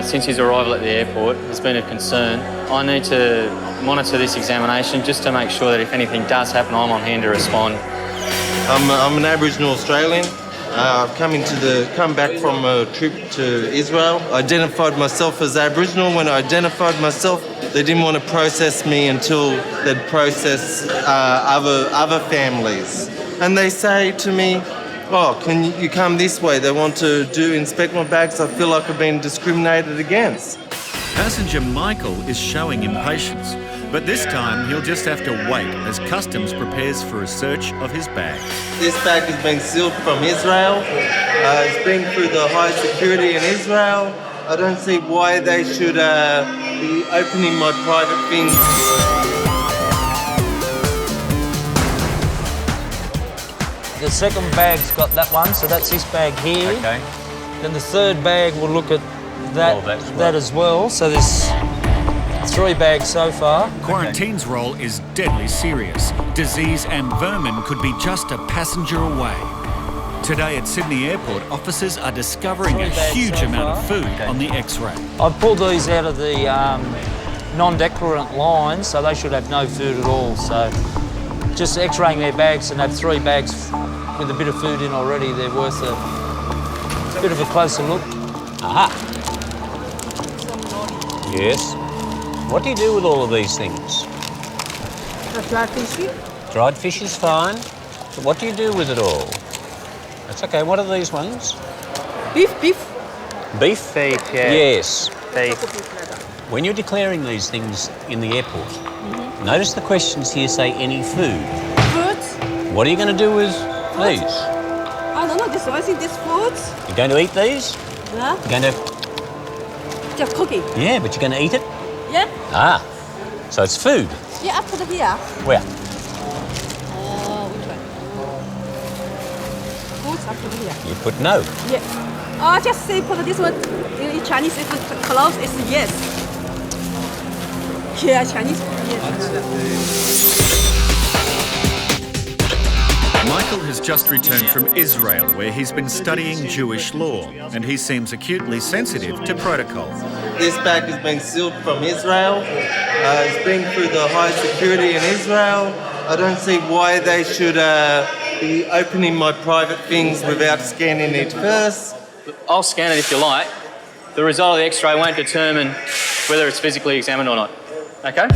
since his arrival at the airport has been of concern. I need to monitor this examination just to make sure that if anything does happen, I'm on hand to respond. I'm an Aboriginal Australian. I've come back from a trip to Israel. I identified myself as Aboriginal. When I identified myself, they didn't want to process me until they'd process other families. And they say to me, oh, can you come this way? They want to inspect my bags. I feel like I've been discriminated against. Passenger Michael is showing impatience, but this time he'll just have to wait as customs prepares for a search of his bag. This bag has been sealed from Israel. It's been through the high security in Israel. I don't see why they should be opening my private things. The second bag's got that one, so that's this bag here. Okay. Then the third bag will look at that as well. So there's 3 bags so far. Quarantine's role is deadly serious. Disease and vermin could be just a passenger away. Today at Sydney Airport, officers are discovering a huge amount of food on the X-ray. I've pulled these out of the non-declarant line, so they should have no food at all. So just X-raying their bags and have 3 bags with a bit of food in already, they're worth a bit of a closer look. Aha. Yes. What do you do with all of these things? Dried fish. Dried fish is fine. But what do you do with it all? That's okay. What are these ones? Beef. Beef? Beef, yeah. Yes. Beef. When you're declaring these things in the airport, notice the questions here say any food. Fruits. What are you going to do with these? I don't know. I think this fruits. You're going to eat these? Yeah. You're going to... Just cooking. Yeah, but you're going to eat it? Yeah. Ah, so it's food. Yeah, after the here. Where? Which one? Fruits after the here. You put no. Yeah. Just say for this one. In Chinese, if it's close, it's yes. Yeah, Chinese. Yes. Michael has just returned from Israel, where he's been studying Jewish law, and he seems acutely sensitive to protocol. This bag has been sealed from Israel. It's been through the high security in Israel. I don't see why they should be opening my private things without scanning it first. I'll scan it if you like. The result of the X-ray won't determine whether it's physically examined or not. Okay?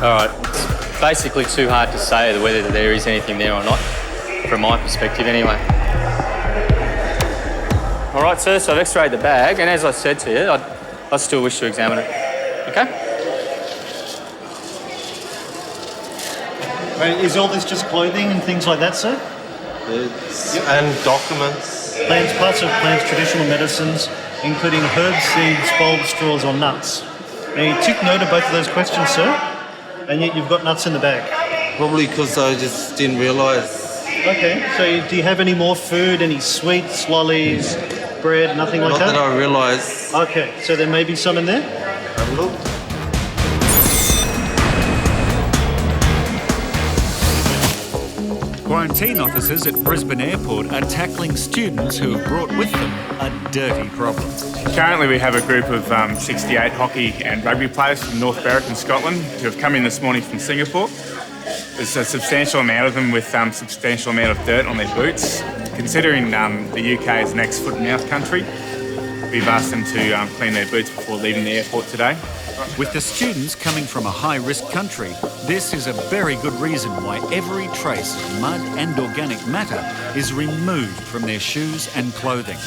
All right, it's basically too hard to say whether there is anything there or not, from my perspective anyway. All right, sir, so I've x-rayed the bag, and as I said to you, I still wish to examine it. Okay? Right, is all this just clothing and things like that, sir? And documents. Parts of plants, traditional medicines, including herbs, seeds, bulbs, straws, or nuts. Now, you took note of both of those questions, sir, and yet you've got nuts in the bag. Probably because I just didn't realise. Okay, so do you have any more food, any sweets, lollies, bread, nothing like that? Not that I realise. Okay, so there may be some in there? Have a look. Quarantine officers at Brisbane Airport are tackling students who have brought with them a dirty problem. Currently we have a group of 68 hockey and rugby players from North Berwick in Scotland who have come in this morning from Singapore. There's a substantial amount of them with substantial amount of dirt on their boots. Considering the UK is an ex-foot-and-mouth country, we've asked them to clean their boots before leaving the airport today. With the students coming from a high-risk country, this is a very good reason why every trace of mud and organic matter is removed from their shoes and clothing.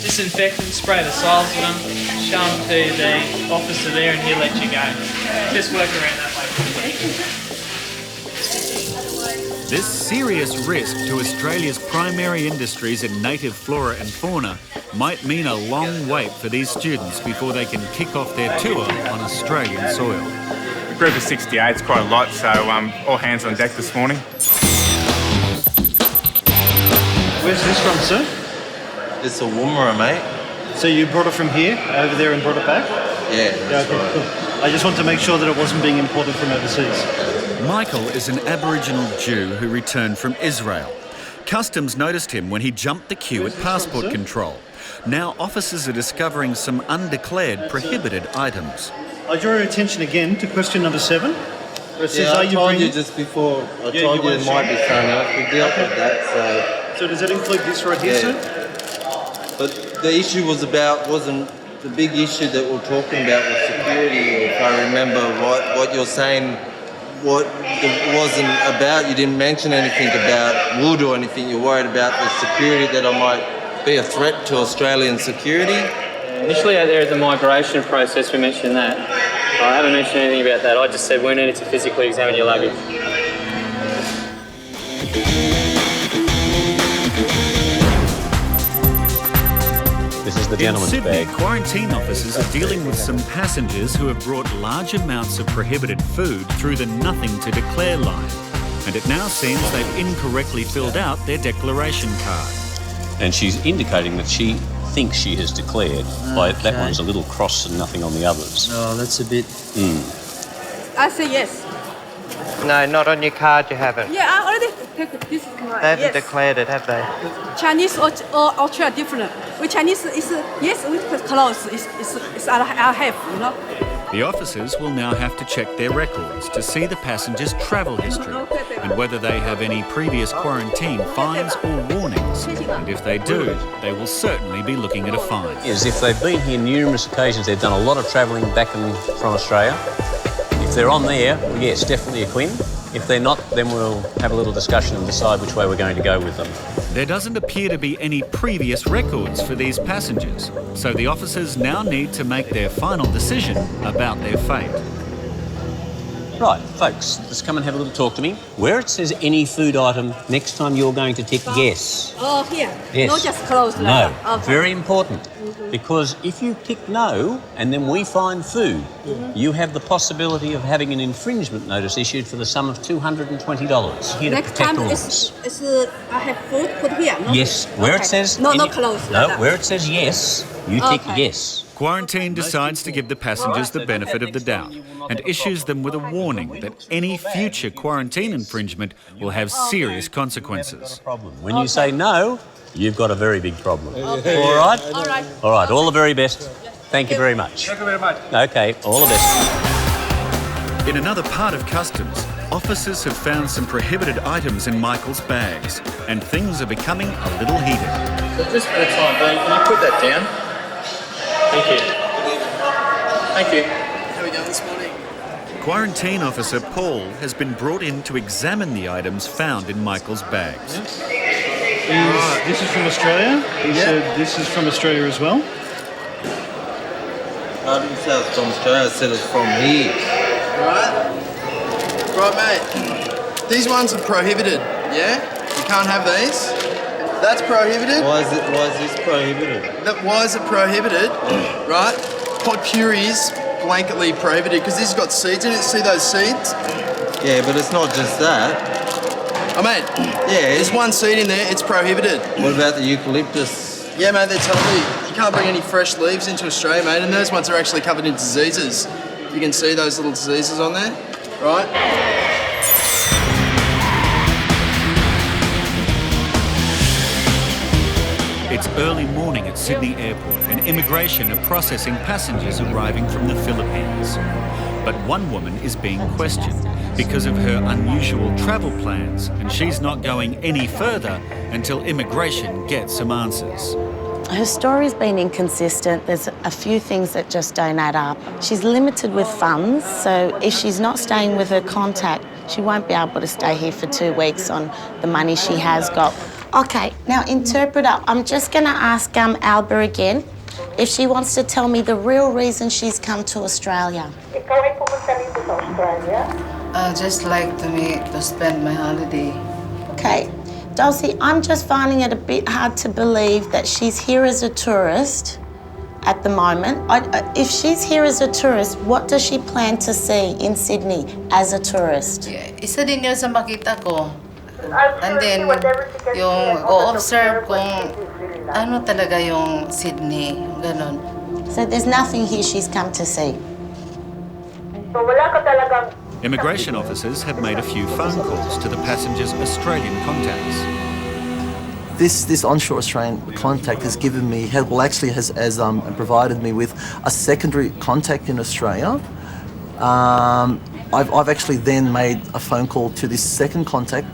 Disinfectant, spray the soles with them, show them to the officer there and he'll let you go. Just work around that way. This serious risk to Australia's primary industries in native flora and fauna might mean a long wait for these students before they can kick off their tour on Australian soil. A group of 68 is quite a lot, so all hands on deck this morning. Where's this from, sir? It's a Woomera, mate. So you brought it from here, over there, and brought it back? Yeah, that's right. Cool. I just want to make sure that it wasn't being imported from overseas. Michael is an Aboriginal Jew who returned from Israel. Customs noticed him when he jumped the queue at passport control. Now officers are discovering some undeclared, prohibited items. I draw your attention again to question number 7. Where it says, I told you just before, I told you it might be something else. We dealt with that, So does that include this right here, sir? But the issue wasn't the big issue that we're talking about was security. If I remember what you're saying, what it wasn't about, you didn't mention anything about wood or anything. You're worried about the security, that I might be a threat to Australian security. Initially out there at the migration process, we mentioned that. I haven't mentioned anything about that. I just said we needed to physically examine your luggage. This is the gentleman's In Sydney, bag. quarantine officers are dealing with some passengers who have brought large amounts of prohibited food through the nothing to declare line. And it now seems they've incorrectly filled out their declaration card. And she's indicating that she thinks she has declared. By that one's a little cross and nothing on the others. Oh, that's a bit... I say yes. No, not on your card you haven't. Yeah, I already take this is right. They haven't Yes. declared it, have they? Chinese or Australia different. With Chinese is yes, with clothes is I have, you know. The officers will now have to check their records to see the passengers' travel history and whether they have any previous quarantine fines or warnings. And if they do, they will certainly be looking at a fine. Is if they've been here numerous occasions, they've done a lot of travelling back from Australia. If they're on there, well, yes, definitely a Quinn. If they're not, then we'll have a little discussion and decide which way we're going to go with them. There doesn't appear to be any previous records for these passengers, so the officers now need to make their final decision about their fate. Right, folks, let's come and have a little talk to me. Where it says any food item, next time you're going to tick yes. Oh, here. Yes. Not just clothes. No, Like that. Okay. very important. Because if you tick no and then we find food, you have the possibility of having an infringement notice issued for the sum of $220. Here Next to protect time all of it's, us. I have food put here. No? Yes, where Okay. it says no any- clothes. No, like that. where it says yes, You tick yes. Quarantine decides to give the passengers the benefit of the doubt and issues them with a warning that any future quarantine infringement will have serious consequences. When you say no, you've got a very big problem. All right? All right. All right, all the very best. Thank you very much. Thank you very much. Okay, all the best. In another part of customs, officers have found some prohibited items in Michael's bags, and things are becoming a little heated. So just for the time being, can you put that down? Thank you. Thank you. How are we going this morning? Quarantine officer Paul has been brought in to examine the items found in Michael's bags. This is from Australia. He said this is from Australia as well. I didn't say it's from Australia, I said it's from here. Right, mate. These ones are prohibited, yeah? You can't have these. That's prohibited. Why is this prohibited? Why is it prohibited? Right? Pot puree is blanketly prohibited because this has got seeds in it. See those seeds? Yeah, but it's not just that. Oh, mate. Yeah. There's one seed in there. It's prohibited. What about the eucalyptus? Yeah, mate. They're telling me you can't bring any fresh leaves into Australia, mate. And those ones are actually covered in diseases. You can see those little diseases on there, right? It's early morning at Sydney Airport and immigration are processing passengers arriving from the Philippines. But one woman is being questioned because of her unusual travel plans, and she's not going any further until immigration gets some answers. Her story's been inconsistent. There's a few things that just don't add up. She's limited with funds, so if she's not staying with her contact, she won't be able to stay here for 2 weeks on the money she has got. Okay, now interpreter, I'm just going to ask Alba again if she wants to tell me the real reason she's come to Australia. I just like to spend my holiday. Okay, Dulcie, I'm just finding it a bit hard to believe that she's here as a tourist at the moment. If she's here as a tourist, what does she plan to see in Sydney as a tourist? Isa din yun sa makita ko. And then, yung go-observe kung ano talaga yung Sydney, ganon. So there's nothing here she's come to see? Immigration officers have made a few phone calls to the passengers' Australian contacts. This onshore Australian contact has given me, has provided me with a secondary contact in Australia. I've actually then made a phone call to this second contact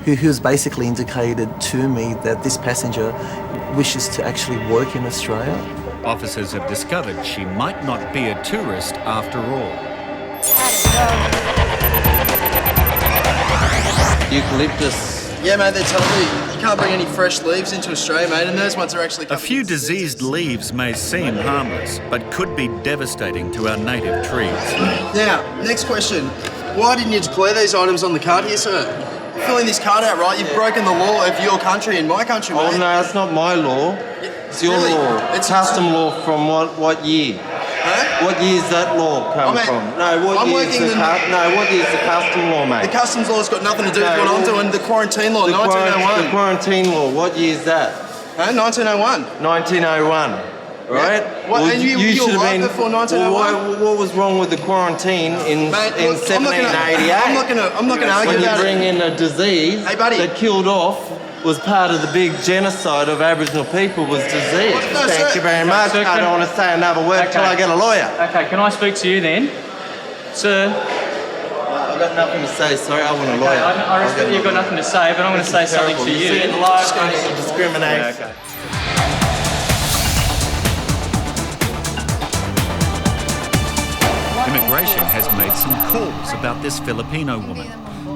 who has basically indicated to me that this passenger wishes to actually work in Australia. Officers have discovered she might not be a tourist after all. Eucalyptus. Yeah, mate, they're telling me you can't bring any fresh leaves into Australia, mate, and those ones are actually A few diseased leaves may seem harmless, but could be devastating to our native trees. Now, next question. Why didn't you declare these items on the card here, sir? You're filling this card out, right? You've broken the law of your country and my country, mate. Oh, no, it's not my law. It's your law. It's custom law from what year? Huh? What year's that law come from? No, what year's the custom law, mate? The customs law's got nothing to do with what I'm doing. The quarantine law, The 1901. quarantine law, what year's that? Huh? 1901. 1901. Right? Yeah. What, and you should have alive been before 1901? What was wrong with the quarantine in 1788? I'm not gonna argue when about you bring it. in a disease that killed off was part of the big genocide of Aboriginal people was disease. Thank you very much. I don't want to say another word till I get a lawyer. Okay, can I speak to you then? Sir? I've got nothing to say, sorry, I want a lawyer. I respect you've got nothing to say, but I'm going to say something to you. See, life don't discriminate. Yeah, okay. Immigration has made some calls about this Filipino woman.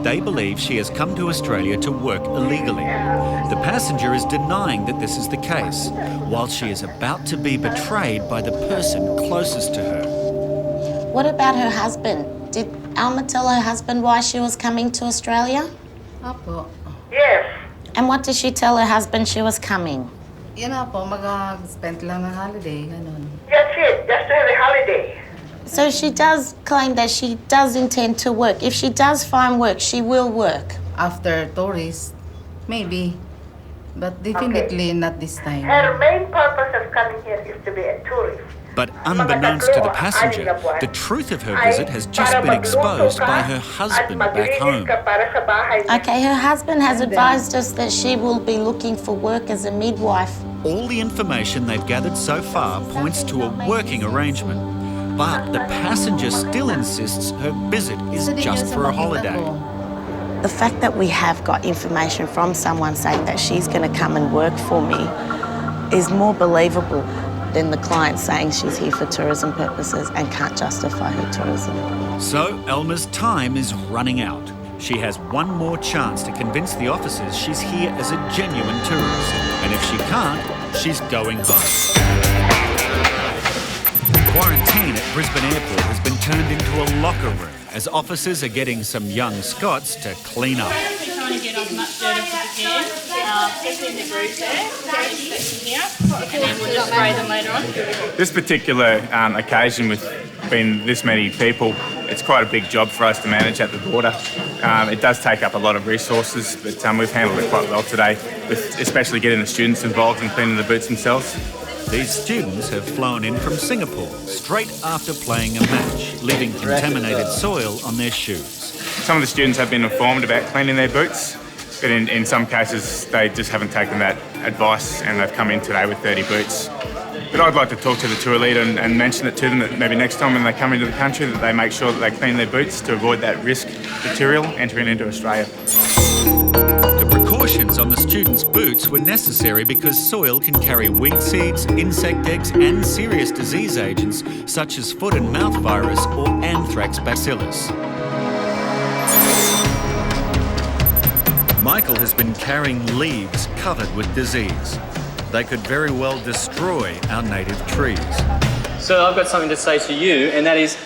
They believe she has come to Australia to work illegally. The passenger is denying that this is the case, while she is about to be betrayed by the person closest to her. What about her husband? Did Alma tell her husband why she was coming to Australia? Apo. Yes. And what did she tell her husband she was coming? Yan na po, mag-spend lang ng holiday, ganon. That's it, just to have a holiday. So she does claim that she does intend to work. If she does find work, she will work. After tourists, maybe. But definitely not this time. Her main purpose of coming here is to be a tourist. But unbeknownst to the passenger, the truth of her visit has just been exposed by her husband back home. Okay, her husband has advised us that she will be looking for work as a midwife. All the information they've gathered so far points to a working arrangement. But the passenger still insists her visit is just for a holiday. The fact that we have got information from someone saying that she's going to come and work for me is more believable than the client saying she's here for tourism purposes and can't justify her tourism. So Elma's time is running out. She has one more chance to convince the officers she's here as a genuine tourist. And if she can't, she's going home. Quarantine at Brisbane Airport has been turned into a locker room as officers are getting some young Scots to clean up. We're trying to get as much dirt as we can, especially in the roof there, here, and then we'll just spray them later on. This particular occasion with being this many people, it's quite a big job for us to manage at the border. It does take up a lot of resources, but we've handled it quite well today, with especially getting the students involved in cleaning the boots themselves. These students have flown in from Singapore straight after playing a match, leaving contaminated soil on their shoes. Some of the students have been informed about cleaning their boots, but in some cases they just haven't taken that advice and they've come in today with dirty boots. But I'd like to talk to the tour leader and mention it to them that maybe next time when they come into the country that they make sure that they clean their boots to avoid that risk material entering into Australia. Precautions on the students' boots were necessary because soil can carry weed seeds, insect eggs and serious disease agents such as foot and mouth virus or anthrax bacillus. Michael has been carrying leaves covered with disease. They could very well destroy our native trees. So I've got something to say to you, and that is,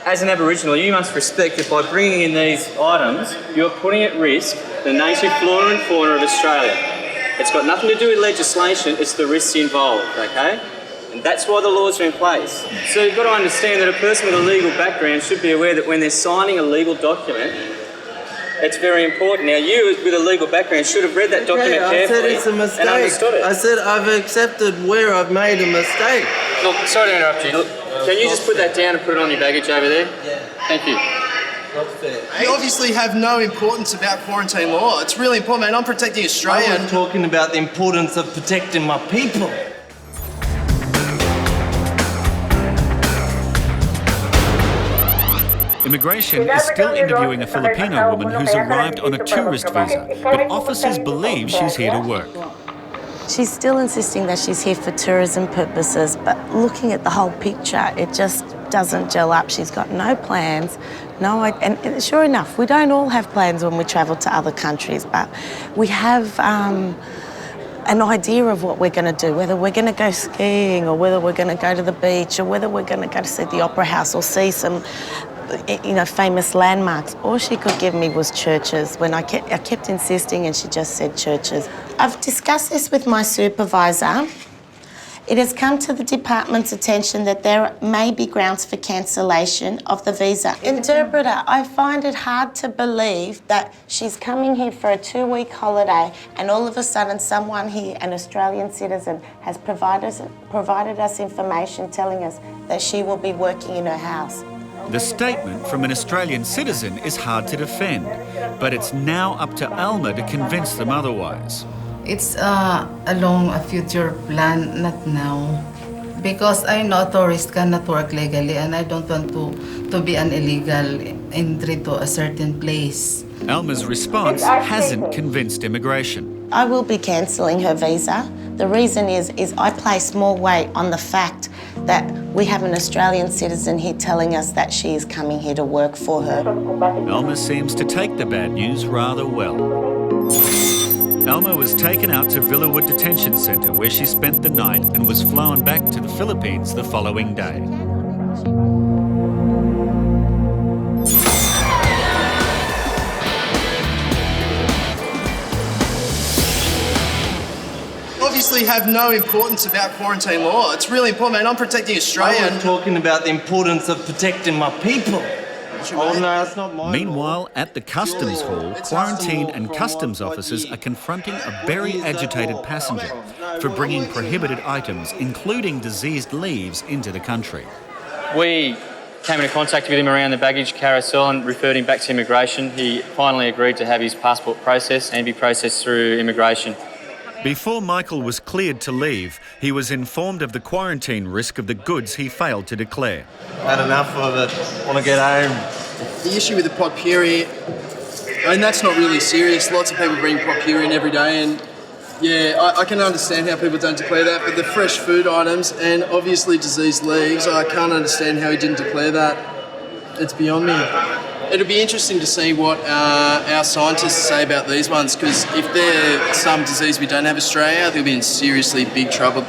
as an Aboriginal, you must respect that by bringing in these items, you're putting at risk the native flora and fauna of Australia. It's got nothing to do with legislation, it's the risks involved, okay? And that's why the laws are in place. So you've got to understand that a person with a legal background should be aware that when they're signing a legal document, it's very important. Now, you with a legal background should have read that document carefully. I said it's a mistake. And understood it. I said I've accepted where I've made a mistake. Look, sorry to interrupt you. Look, can you just put that down and put it on your baggage over there? Yeah. Thank you. You obviously have no importance about quarantine law. It's really important, man. I'm protecting Australia. I was talking about the importance of protecting my people. Immigration is still interviewing a Filipino woman who's arrived on a tourist visa, but officers believe she's here to work. She's still insisting that she's here for tourism purposes, but looking at the whole picture, it just doesn't gel up. She's got no plans, and sure enough, we don't all have plans when we travel to other countries, but we have an idea of what we're going to do, whether we're going to go skiing or whether we're going to go to the beach or whether we're going to go to see the Opera House or see some famous landmarks. All she could give me was churches. When I kept insisting and she just said churches. I've discussed this with my supervisor. It has come to the department's attention that there may be grounds for cancellation of the visa. Interpreter, I find it hard to believe that she's coming here for a 2-week holiday and all of a sudden someone here, an Australian citizen, has provided us information telling us that she will be working in her house. The statement from an Australian citizen is hard to defend, but it's now up to Alma to convince them otherwise. It's along a future plan, not now. Because I know tourists cannot work legally and I don't want to be an illegal entry to a certain place. Alma's response hasn't convinced immigration. I will be cancelling her visa. The reason is I place more weight on the fact that we have an Australian citizen here telling us that she is coming here to work for her. Alma seems to take the bad news rather well. Alma was taken out to Villawood Detention Centre where she spent the night and was flown back to the Philippines the following day. Obviously have no importance about quarantine law. It's really important, man. I'm protecting Australia. I was talking about the importance of protecting my people. Oh, no, that's not mine. Meanwhile, at the customs hall, quarantine and customs officers are confronting a very agitated passenger for bringing prohibited items, including diseased leaves, into the country. We came into contact with him around the baggage carousel and referred him back to immigration. He finally agreed to have his passport processed and be processed through immigration. Before Michael was cleared to leave, he was informed of the quarantine risk of the goods he failed to declare. Had enough of it. Want to get home. The issue with the potpourri, and that's not really serious. Lots of people bring potpourri in every day, and yeah, I can understand how people don't declare that, but the fresh food items and obviously diseased leaves, I can't understand how he didn't declare that. It's beyond me. It'll be interesting to see what our scientists say about these ones, because if they're some disease we don't have in Australia, they'll be in seriously big trouble.